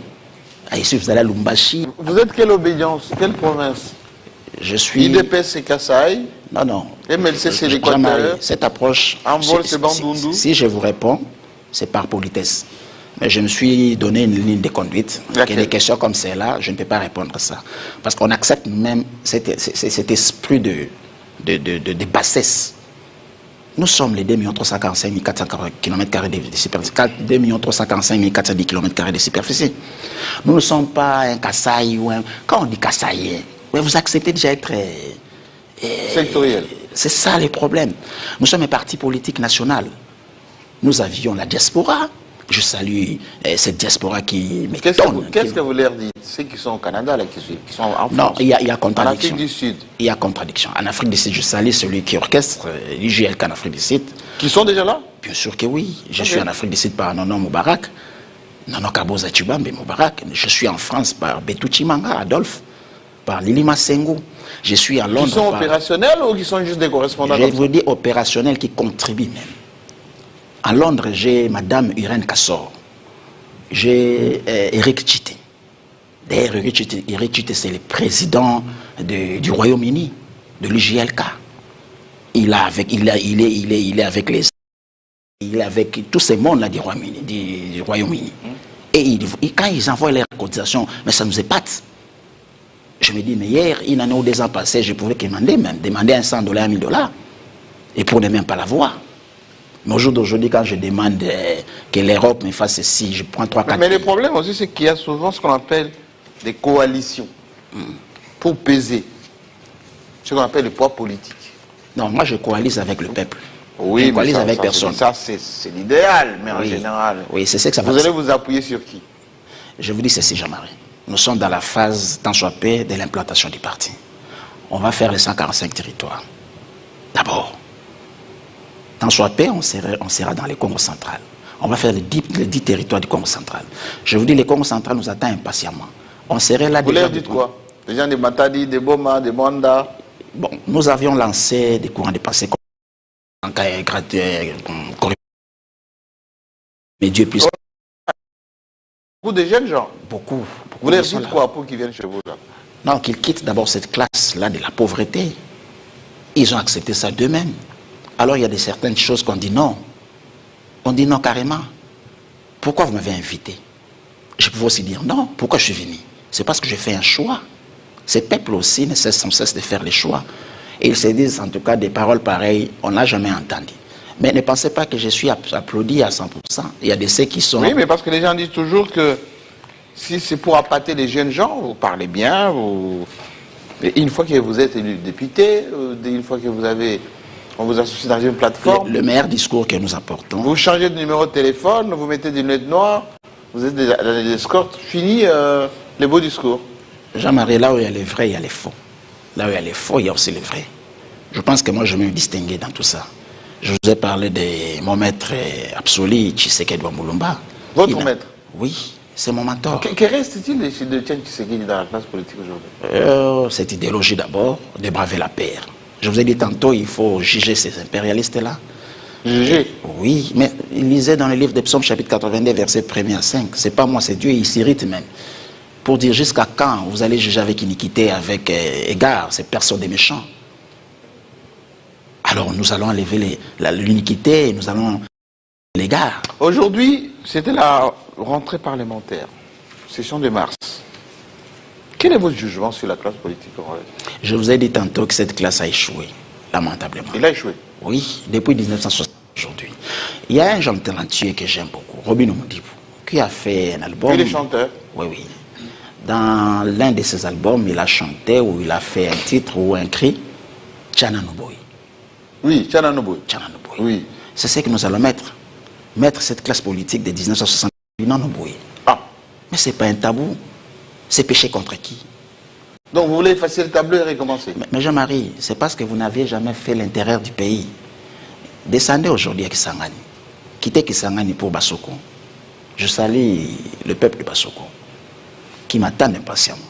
Ici, vous allez à Lumbashi. Vous êtes quelle obédience? Quelle province? Je suis... IDPS, c'est Kasaï. Non. MLC, c'est l'Équateur. Cette approche... Envol, c'est Bandundu. Si je vous réponds, c'est par politesse. Mais je me suis donné une ligne de conduite. Que des questions comme celle-là, je ne peux pas répondre à ça. Parce qu'on accepte même cet esprit de bassesse. Nous sommes les 2 345 440 km de superficie. 2 345 410 km de superficie. Nous ne sommes pas un Kasaï ou un... Quand on dit Kasaï, vous acceptez déjà être... sectoriel. C'est ça le problème. Nous sommes un parti politique national. Nous avions la diaspora. Je salue cette diaspora qui m'étonne. Qu'est-ce que vous leur dites? Ceux qui sont au Canada, là, qui sont en France. Non, il y a contradiction. En Afrique du Sud. Il y a contradiction. En Afrique du Sud, je salue celui qui orchestre l'IGLK en Afrique du Sud. Qui sont déjà là? Bien sûr que oui. Je suis en Afrique du Sud par Nono Moubarak. Nono Kaboza Tchubambe Moubarak. Je suis en France par Betou Chimanga, Adolphe. Par Lilima Senghou. Je suis à Londres. Qui sont opérationnels ou qui sont juste des correspondants? Je vous dis opérationnels qui contribuent même. À Londres, j'ai Madame Irène Kassor. J'ai Eric Chité. D'ailleurs, Eric c'est le président du Royaume-Uni, de l'UJLK. Il est avec tous ces mondes-là du Royaume-Uni. Et quand ils envoient les cotisations, mais ça nous épate. Je me dis, mais hier, une année ou 2 ans passés, je pouvais demander $100, $1000, et pour ne même pas l'avoir. Mais au jour d'aujourd'hui, quand je demande que l'Europe me fasse ceci, je prends 3-4... Mais le problème aussi, c'est qu'il y a souvent ce qu'on appelle des coalitions pour peser. Ce qu'on appelle le poids politique. Non, moi je coalise avec le peuple. Oui, je coalise avec personne. Ça, c'est l'idéal, mais en général. Oui, c'est ça que ça Vous allez vous appuyer sur qui? Je vous dis ceci, Jean-Marie. Nous sommes dans la phase, tant soit peu, de l'implantation du parti. On va faire les 145 territoires. D'abord, tant soit peu, on sera dans les Congo central. On va faire les 10 territoires du Congo central. Je vous dis, les Congo central nous attend impatiemment. On serait là. Vous leur dites quoi? Les gens de Matadi, de Boma, de Mwanda. Bon, nous avions lancé des courants de pensée mais Dieu puisse. Beaucoup de jeunes gens. Beaucoup. Vous leur dites quoi pour qu'ils viennent chez vous là? Non, qu'ils quittent d'abord cette classe-là de la pauvreté. Ils ont accepté ça d'eux-mêmes. Alors il y a certaines choses qu'on dit non. On dit non carrément. Pourquoi vous m'avez invité? Je pouvais aussi dire non. Pourquoi je suis venu? C'est parce que j'ai fait un choix. Ces peuples aussi ne cessent sans cesse de faire les choix. Et ils se disent en tout cas des paroles pareilles, on n'a jamais entendu. Mais ne pensez pas que je suis applaudi à 100%. Il y a de ceux qui sont... Oui, mais parce que les gens disent toujours que si c'est pour appâter les jeunes gens, vous parlez bien, mais une fois que vous êtes élu député, une fois que on vous associe dans une plateforme... Le meilleur discours que nous apportons... Vous changez de numéro de téléphone, vous mettez des lunettes noires, vous êtes des escortes, fini les beaux discours. Jean-Marie, là où il y a les vrais, il y a les faux. Là où il y a les faux, il y a aussi les vrais. Je pense que moi, je vais me distinguer dans tout ça. Je vous ai parlé de mon maître absolu, Tshisekedi Mulumba. Votre maître? Oui, c'est mon mentor. Que reste-t-il de Tshisekedi dans la classe politique aujourd'hui? Cette idéologie d'abord, de braver la paix. Je vous ai dit tantôt, il faut juger ces impérialistes-là. Juger? Oui, mais il lisait dans le livre des Psaumes, chapitre 82, versets 1er à 5. C'est pas moi, c'est Dieu, il s'irrite même. Pour dire jusqu'à quand vous allez juger avec iniquité, avec égard, ces personnes des méchants. Alors nous allons enlever l'iniquité, nous allons l'égard. Aujourd'hui, c'était la rentrée parlementaire, session de mars. Quel est votre jugement sur la classe politique congolaise? Je vous ai dit tantôt que cette classe a échoué, lamentablement. Il a échoué? Oui, depuis 1960 aujourd'hui. Il y a un jeune talentueux que j'aime beaucoup, Robin Oumodibou, qui a fait un album. Il est chanteur? Oui, oui. Dans l'un de ses albums, il a chanté ou il a fait un titre ou un cri, Tchananoboy. Oui, Tchananoboy. Tchananoboy. Oui. C'est ce que nous allons mettre. Mettre cette classe politique de 1960 dans nos bouées. Ah. Mais ce n'est pas un tabou. C'est péché contre qui? Donc vous voulez effacer le tableau et recommencer? Mais Jean-Marie, c'est parce que vous n'aviez jamais fait l'intérieur du pays. Descendez aujourd'hui à Kisangani. Quittez Kisangani pour Bassoko. Je salue le peuple de Bassoko, qui m'attend impatiemment.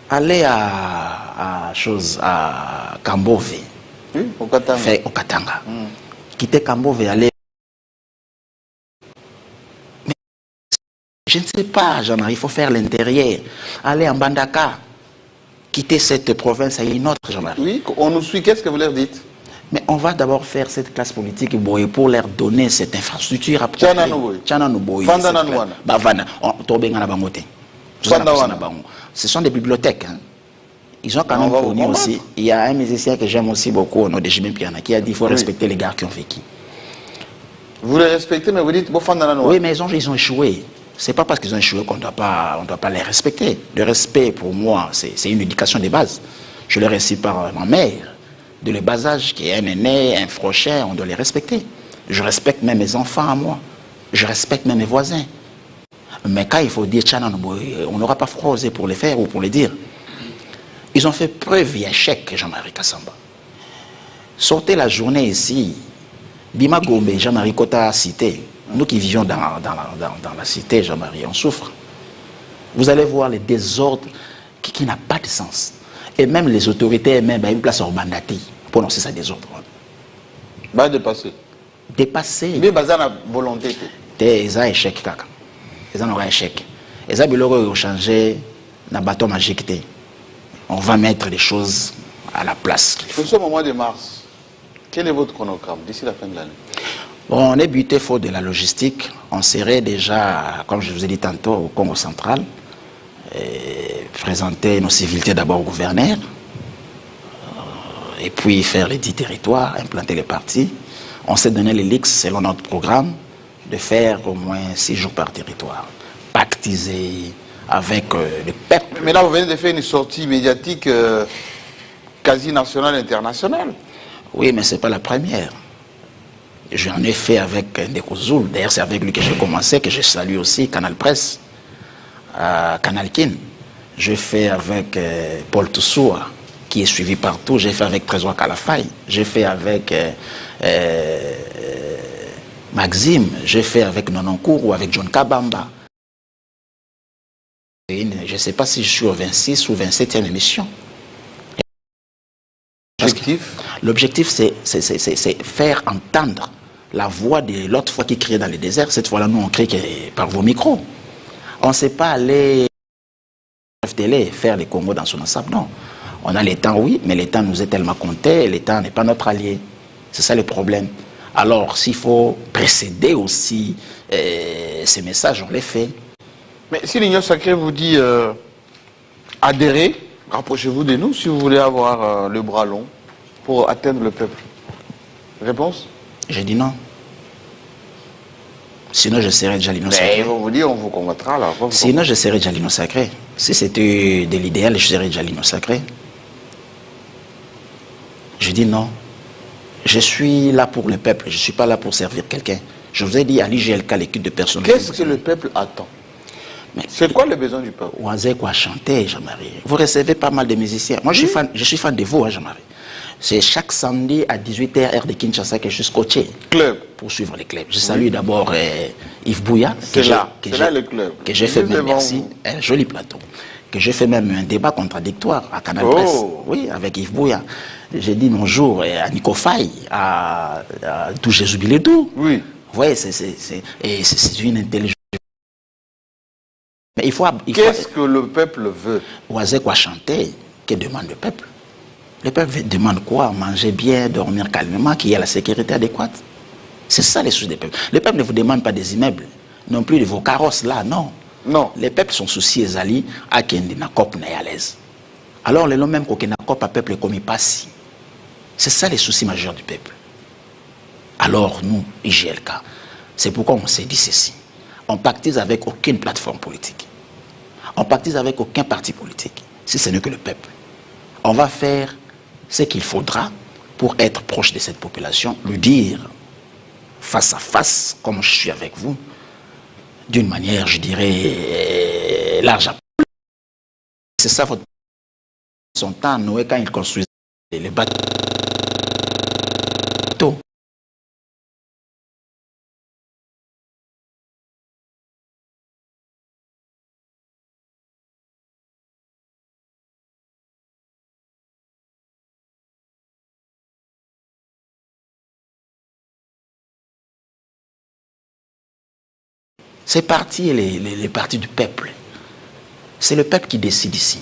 Allez à Kambove. Oui, au Katanga. Fait au Katanga. Quittez Kambove, allez. Mais je ne sais pas, Jean-Marie, il faut faire l'intérieur. Allez en Bandaka. Quitter cette province à une autre, Jean-Marie. Oui, on nous suit, qu'est-ce que vous leur dites? Mais on va d'abord faire cette classe politique pour leur donner cette infrastructure à Tchananoboy. Ce sont des bibliothèques. Hein. Ils ont quand même fourni aussi. Il y a un musicien que j'aime aussi beaucoup, au nom de Jimmy Piana, qui a dit qu'il faut respecter les gars qui ont vécu. Vous les respectez, mais vous dites oui, mais ils ont échoué. C'est pas parce qu'ils ont échoué qu'on ne doit pas les respecter. Le respect, pour moi, c'est une éducation de base. Je le reçu par ma mère. De le bas âge, qui est un aîné, un frochet, on doit les respecter. Je respecte même mes enfants à moi. Je respecte même mes voisins. Mais quand il faut dire Tchananoboy, on n'aura pas frosé pour les faire ou pour les dire. Ils ont fait preuve et échec, Jean-Marie Kassamba. Sortez la journée ici. Bima Gombe, Jean-Marie Kota cité. Nous qui vivions dans la cité, Jean-Marie, on souffre. Vous allez voir les désordres qui n'ont pas de sens. Et même les autorités, même à une place Bandati, pour lancer ça désordre. Va dépasser. Dépasser. Mais bazar la volonté. Ils ont échec, kaka. Ils ont un échec. Et ça, il changer dans le bâton magique. On va mettre les choses à la place. Nous sommes au mois de mars. Quel est votre chronogramme d'ici la fin de l'année? Bon, on est buté faute de la logistique. On serait déjà, comme je vous ai dit tantôt, au Congo central, présenter nos civilités d'abord au gouverneur, et puis faire les 10 territoires, implanter les partis. On s'est donné les leaks selon notre programme de faire au moins 6 jours par territoire, pactiser avec le peuple. Mais là, vous venez de faire une sortie médiatique quasi nationale, internationale. Oui, mais ce n'est pas la première. J'en ai fait avec Ndeko Zulu. D'ailleurs, c'est avec lui que j'ai commencé, que je salue aussi, Canal Presse, Canal Kin. J'ai fait avec Paul Toussoua, qui est suivi partout. J'ai fait avec Trésor Kalafay. J'ai fait avec Maxime. J'ai fait avec Nononcourt ou avec John Kabamba. Je ne sais pas si je suis au 26 ou 27e émission. L'objectif, c'est faire entendre la voix de l'autre fois qui criait dans le désert. Cette fois-là, nous, on crie par vos micros. On ne sait pas aller télé faire les Congo dans son ensemble, non. On a les temps, oui, mais les temps nous est tellement compté, les temps n'est pas notre allié. C'est ça le problème. Alors, s'il faut précéder aussi ces messages, on les fait. Mais si l'Union sacrée vous dit adhérez, rapprochez-vous de nous si vous voulez avoir le bras long pour atteindre le peuple. Réponse? J'ai dit non. Sinon, je serais déjà l'Union sacrée. Mais ils vont vous dire, on vous combattra là. Sinon, je serais déjà l'Union sacrée. Si c'était de l'idéal, je serais déjà l'Union sacrée. Je dis non. Je suis là pour le peuple. Je ne suis pas là pour servir quelqu'un. Je vous ai dit à l'IGLK, l'équipe de personnes. Qu'est-ce que le peuple attend? C'est quoi le besoin du peuple? Oisez quoi chanter, Jean-Marie. Vous recevez pas mal de musiciens. Moi, je suis fan de vous, hein, Jean-Marie. C'est chaque samedi à 18h, heure de Kinshasa, que je suis coaché. Club. Pour suivre les clubs. Je salue d'abord Yves Bouya. C'est là le club. Que j'ai fait même, merci, un joli plateau. Que j'ai fait même un débat contradictoire à Canal Presse. Oui, avec Yves Bouya. J'ai dit bonjour à Nico Faye, à Touché Zubiledou. Oui. Vous voyez, c'est une intelligence. Mais qu'est-ce que le peuple veut? Oisez quoi chanter? Que demande le peuple? Le peuple demande quoi? Manger bien, dormir calmement, qu'il y ait la sécurité adéquate. C'est ça les soucis des peuples. Le peuple ne vous demande pas des immeubles, non plus de vos carrosses là, non. Non. Les peuples sont souciés zali à qui n'a cop à l'aise. Alors les gens même qu'on n'a cop à peuple comme il passe. C'est ça les soucis majeurs du peuple. Alors nous, IGLK, c'est pourquoi on s'est dit ceci. On pactise avec aucune plateforme politique. On pactise avec aucun parti politique, si ce n'est que le peuple. On va faire ce qu'il faudra pour être proche de cette population, lui dire face à face, comme je suis avec vous, d'une manière, je dirais, large. C'est ça votre... Son temps, Noé, quand il construisait les bateaux. C'est parti, les partis du peuple. C'est le peuple qui décide ici.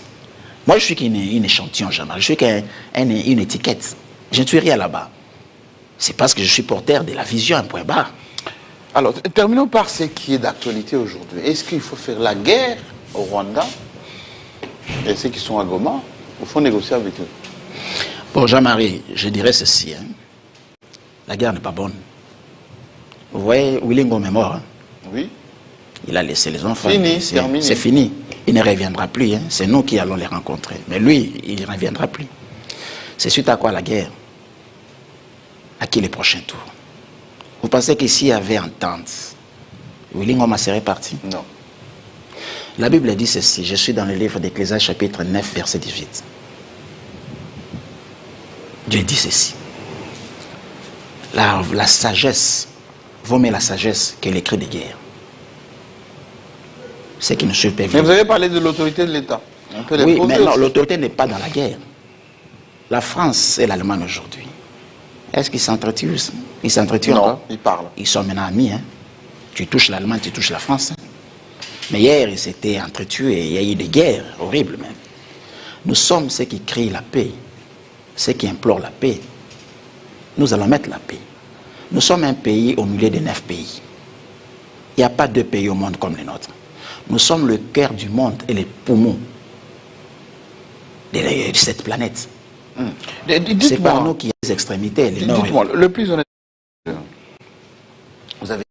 Moi, je suis qu'une échantillon, jamais. Je suis qu'une étiquette. Je ne suis rien là-bas. C'est parce que je suis porteur de la vision, un point barre. Alors, terminons par ce qui est d'actualité aujourd'hui. Est-ce qu'il faut faire la guerre au Rwanda? Et ceux qui sont à Goma, il faut négocier avec eux. Bon, Jean-Marie, je dirais ceci. Hein. La guerre n'est pas bonne. Vous voyez, Willy Ngom est mort. Hein. Oui. Il a laissé les enfants. C'est fini. Il ne reviendra plus. Hein. C'est nous qui allons les rencontrer. Mais lui, il ne reviendra plus. C'est suite à quoi la guerre? À qui les prochains tours? Vous pensez qu'ici il y avait entente? Willy Ngoma serait parti? Non. La Bible dit ceci. Je suis dans le livre d'Ecclésiaste chapitre 9, verset 18. Dieu dit ceci. La sagesse vaut mieux la sagesse que les cris de guerre. C'est qui ne suivent pas. Mais vous avez parlé de l'autorité de l'État. Oui, mais non, l'autorité n'est pas dans la guerre. La France et l'Allemagne aujourd'hui. Est-ce qu'ils s'entretuent? Ils s'entretuent encore? Non, ils parlent. Ils sont maintenant amis. Hein. Tu touches l'Allemagne, tu touches la France. Hein. Mais hier, ils s'étaient entretués, il y a eu des guerres horribles même. Nous sommes ceux qui crient la paix, ceux qui implorent la paix. Nous allons mettre la paix. Nous sommes un pays au milieu de 9 pays. Il n'y a pas 2 pays au monde comme les nôtres. Nous sommes le cœur du monde et les poumons de cette planète. C'est par nous qu'il y a des extrémités. Dites-moi, le plus honnête, vous avez...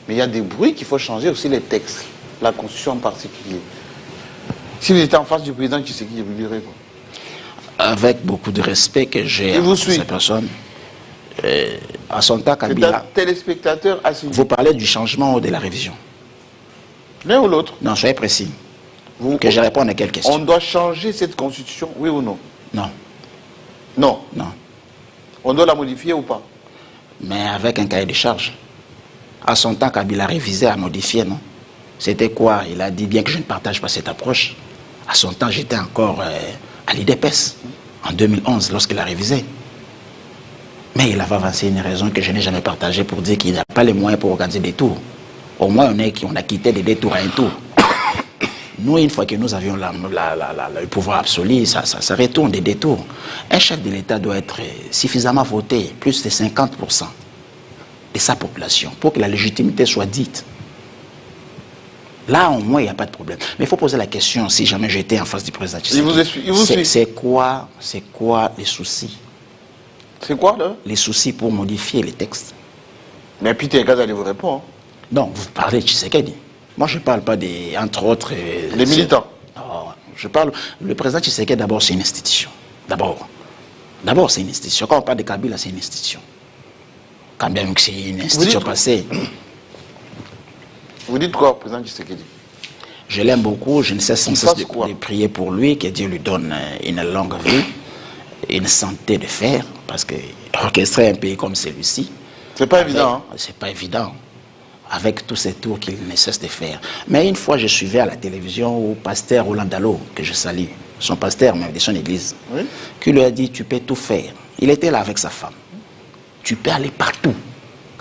Mais il y a des bruits qu'il faut changer aussi les textes, la Constitution en particulier. Si vous étiez en face du président Tshisekedi, vous direz quoi? Avec beaucoup de respect que j'ai à cette personne, à son temps, Kabila... téléspectateur assis. Vous parlez du changement ou de la révision? L'un ou l'autre? Non, soyez précis. Que je réponde à quelle question? On doit changer cette Constitution, oui ou non? Non. Non? Non. On doit la modifier ou pas? Mais avec un cahier de charge. À son temps, Kabila a révisé, a modifié, non? C'était quoi? Il a dit bien que je ne partage pas cette approche. À son temps, j'étais encore à l'IDPS, en 2011, lorsqu'il a révisé. Mais il avait avancé une raison que je n'ai jamais partagée pour dire qu'il n'a pas les moyens pour organiser des tours. Au moins, on a quitté les 2 tours à un tour. Nous, une fois que nous avions le pouvoir absolu, ça retourne des détours. Un chef de l'État doit être suffisamment voté, plus de 50% de sa population, pour que la légitimité soit dite. Là, au moins, il n'y a pas de problème. Mais il faut poser la question, si jamais j'étais en face du président Tshisekedi. C'est quoi les soucis? C'est quoi, là? Les soucis pour modifier les textes. Mais Peter Gaz allait vous répondre. Non, vous parlez de Tshisekedi. Moi, je ne parle pas des, entre autres... les militants. Non, je parle... Le président Tshisekedi, d'abord, c'est une institution. D'abord, c'est une institution. Quand on parle de Kabila, c'est une institution. Quand même que c'est une institution passée. Vous dites quoi, président Tshisekedi? Je l'aime beaucoup, je ne cesse sans cesse de prier pour lui, que Dieu lui donne une longue vie, une santé de fer, parce que orchestrer un pays comme celui-ci... C'est pas évident, hein? C'est pas évident. Avec tous ces tours qu'il ne cesse de faire. Mais une fois, je suivais à la télévision au pasteur Roland Dallot, que je salue, son pasteur même de son église, oui, qui lui a dit, tu peux tout faire. Il était là avec sa femme. Tu peux aller partout.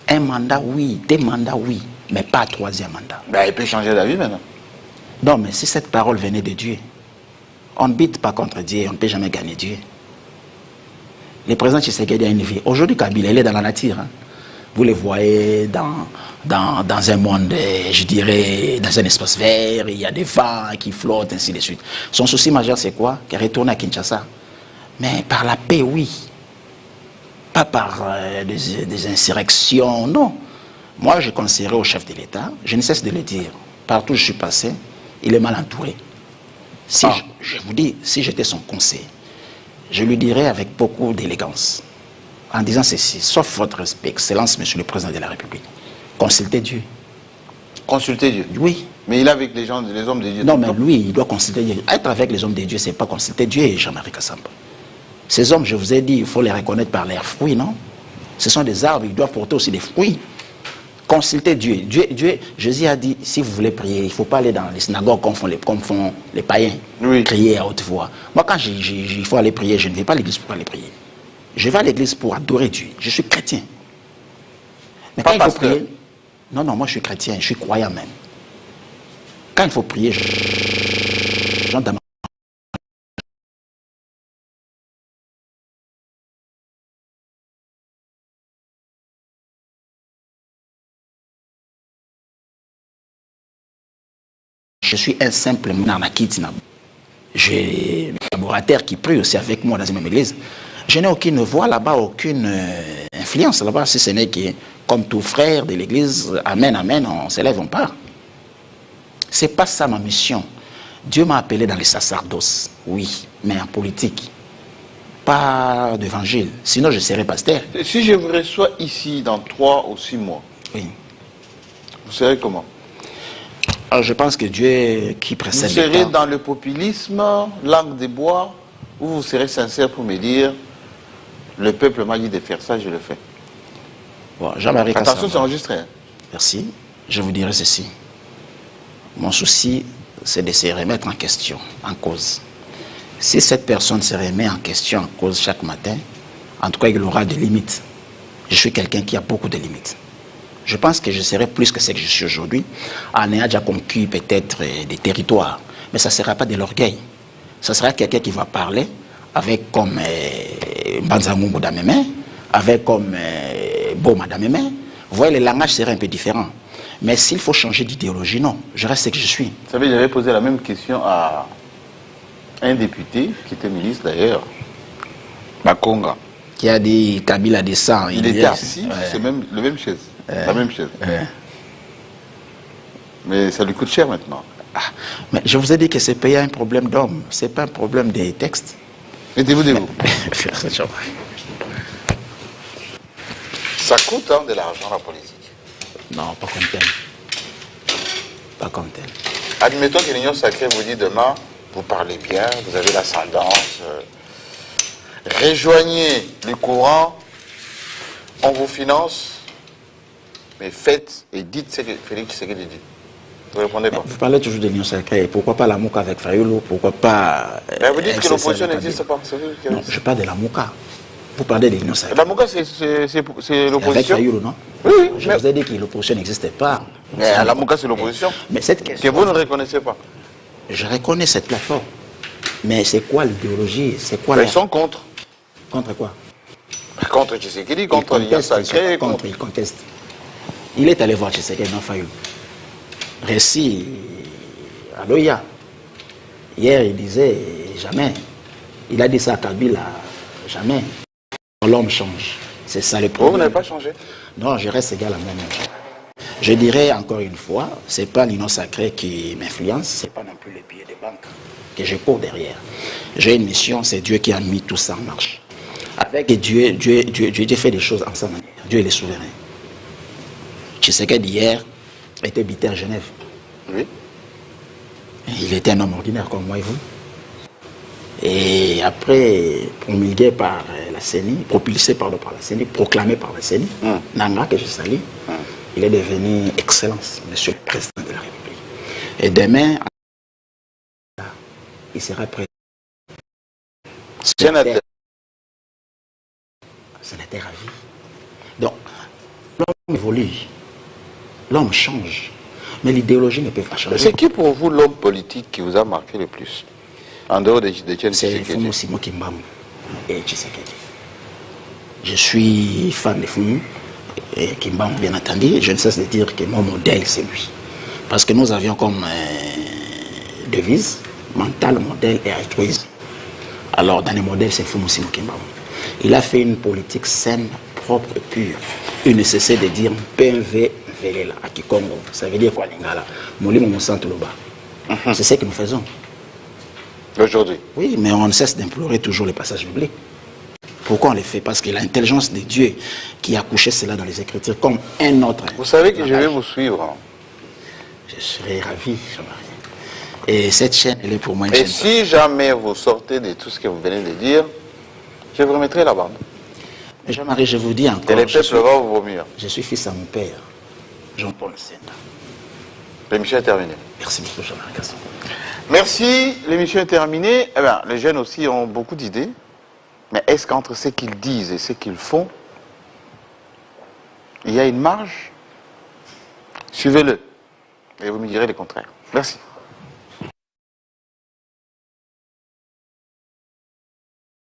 Un mandat, oui. 2 mandats, oui. Mais pas un 3e mandat. Ben, il peut changer d'avis maintenant. Non, mais si cette parole venait de Dieu, on ne bite pas contre Dieu, on ne peut jamais gagner Dieu. Le président Tshisekedi a une vie. Aujourd'hui, Kabila, il est dans la nature. Hein. Vous les voyez dans un monde, je dirais, dans un espace vert, il y a des vents qui flottent, ainsi de suite. Son souci majeur, c'est quoi? Qu'il retourne à Kinshasa. Mais par la paix, oui. Pas par des insurrections, non. Moi, je conseillerais au chef de l'État, je ne cesse de le dire, partout où je suis passé, il est mal entouré. Si je vous dis, si j'étais son conseil, je lui dirais avec beaucoup d'élégance, en disant ceci, sauf votre respect, Excellence, Monsieur le Président de la République, consultez Dieu. Consulter Dieu? Oui. Mais il est avec les hommes de Dieu. Non, mais lui, il doit consulter Dieu. Être avec les hommes de Dieu, c'est pas consulter Dieu et Jean-Marie Kassamba. Ces hommes, je vous ai dit, il faut les reconnaître par leurs fruits, non? Ce sont des arbres, ils doivent porter aussi des fruits. Consultez Dieu. Jésus a dit, si vous voulez prier, il ne faut pas aller dans les synagogues comme font les païens, oui, crier à haute voix. Moi, quand il faut aller prier, je ne vais pas à l'église pour aller prier. Je vais à l'église pour adorer Dieu. Je suis chrétien. Mais quand il faut prier... Non, moi je suis chrétien, je suis croyant même. Quand il faut prier, j'entends. Je suis un simple Nanakit. J'ai des collaborateurs qui prient aussi avec moi dans une même église. Je n'ai aucune voix là-bas, aucune influence là-bas, si ce n'est que, comme tout frère de l'église, amen, amen, on s'élève, on part. C'est pas ça ma mission. Dieu m'a appelé dans les sacerdoces, oui, mais en politique. Pas d'évangile, sinon je serais pasteur. Si je vous reçois ici dans 3 ou 6 mois, oui, vous serez comment? Alors, je pense que Dieu qui précède. Vous serez dans le populisme, langue de bois, ou vous serez sincère pour me dire, le peuple m'a dit de faire ça, je le fais. Bon, Jean-Marie Kassamba. Attention, c'est enregistré. Hein. Merci. Je vous dirai ceci. Mon souci, c'est de se remettre en question, en cause. Si cette personne se remet en question, en cause chaque matin, en tout cas, il aura des limites. Je suis quelqu'un qui a beaucoup de limites. Je pense que je serai plus que ce que je suis aujourd'hui, en ayant déjà conquis peut-être des territoires. Mais ça ne sera pas de l'orgueil. Ça sera quelqu'un qui va parler avec comme Banzamumbo dans mes mains, avec comme Boma dans mes mains. Vous voyez, le langage serait un peu différent. Mais s'il faut changer d'idéologie, non. Je reste ce que je suis. Vous savez, j'avais posé la même question à un député, qui était ministre d'ailleurs, Makonga. Qui a dit Kabila descend. Il était assis, c'est même la même chaise. La même chaise. Mais ça lui coûte cher maintenant. Ah, mais je vous ai dit que ce pays a un problème d'homme. Ce n'est pas un problème des textes. Mettez-vous debout. Ça coûte de l'argent, la politique. Non, pas comme tel. Pas comme tel. Admettons que l'Union sacrée vous dit demain, vous parlez bien, vous avez l'ascendance, rejoignez le courant, on vous finance, mais faites et dites ce que Félix Tshisekedi dit. Vous ne répondez pas. Vous parlez toujours de l'Union sacrée. Pourquoi pas la Mouka avec Fayoulou? Pourquoi pas... vous dites que l'opposition n'existe pas. Non, je parle de la Mouka. Vous parlez de l'Union sacrée. La Mouka, c'est l'opposition. Avec Fayoulou, non? Oui, je vous ai dit que l'opposition n'existait pas. Mais la Mouka, c'est l'opposition. Mais cette question... Que vous ne reconnaissez pas. Je reconnais cette plateforme. Mais c'est quoi l'idéologie? C'est quoi Ils sont contre. Contre quoi? Contre Tshisekedi, contre l'Union sacrée. Il conteste. Il est allé voir Tshisekedi dans Fayoulou. Récit à Loya. Hier, il disait jamais. Il a dit ça à Kabila, jamais. L'homme change. C'est ça le problème. Vous n'avez pas changé? Non, je reste égal à moi-même. Je dirais encore une fois, ce n'est pas l'Union sacrée qui m'influence, ce n'est pas non plus les billets de banque que je cours derrière. J'ai une mission, c'est Dieu qui a mis tout ça en marche. Avec Dieu fait des choses en sa manière. Dieu il est souverain. Tshisekedi hier était habité à Genève. Oui. Il était un homme ordinaire comme moi et vous. Et après, promulgué par la CENI, propulsé par la CENI, proclamé par la CENI, Nanga, que je salue, il est devenu Excellence, Monsieur le Président de la République. Et demain, il sera prêt. Sénateur à vie. Donc, l'homme évolue, l'homme change, mais l'idéologie ne peut pas changer. C'est qui pour vous l'homme politique qui vous a marqué le plus? En dehors de Tshisekedi. C'est Fumu Simo Kimbamu et Tshisekedi. Je suis fan de Fumu et Kimbamu, bien entendu. Je ne cesse de dire que mon modèle, c'est lui. Parce que nous avions comme devise mental, modèle et altruisme. Alors, dans les modèles, c'est Fumu Simo Kimbamu. Il a fait une politique saine, propre et pure. Il ne cessait de dire PNV Velela à Kikongo. Ça veut dire quoi, Lingala? Molimo Monsanto Loba. C'est ce que nous faisons. Aujourd'hui. Oui, mais on ne cesse d'implorer toujours le passage biblique. Pourquoi on le fait? Parce que l'intelligence de Dieu qui a couché cela dans les Écritures comme un autre. Vous savez que je vais vous suivre. Je serai ravi, Jean-Marie. Et cette chaîne, elle est pour moi une chaîne. Et si jamais vous sortez de tout ce que vous venez de dire, je vous remettrai la bande. Jean-Marie, je vous dis encore. Et les peuples vont vous vomir. Je suis fils à mon père, Jean-Paul Senda. L'émission est terminée. Merci beaucoup, Jean-Marie Gaston. Merci, l'émission est terminée. Eh bien, les jeunes aussi ont beaucoup d'idées. Mais est-ce qu'entre ce qu'ils disent et ce qu'ils font, il y a une marge? Suivez-le. Et vous me direz le contraire. Merci.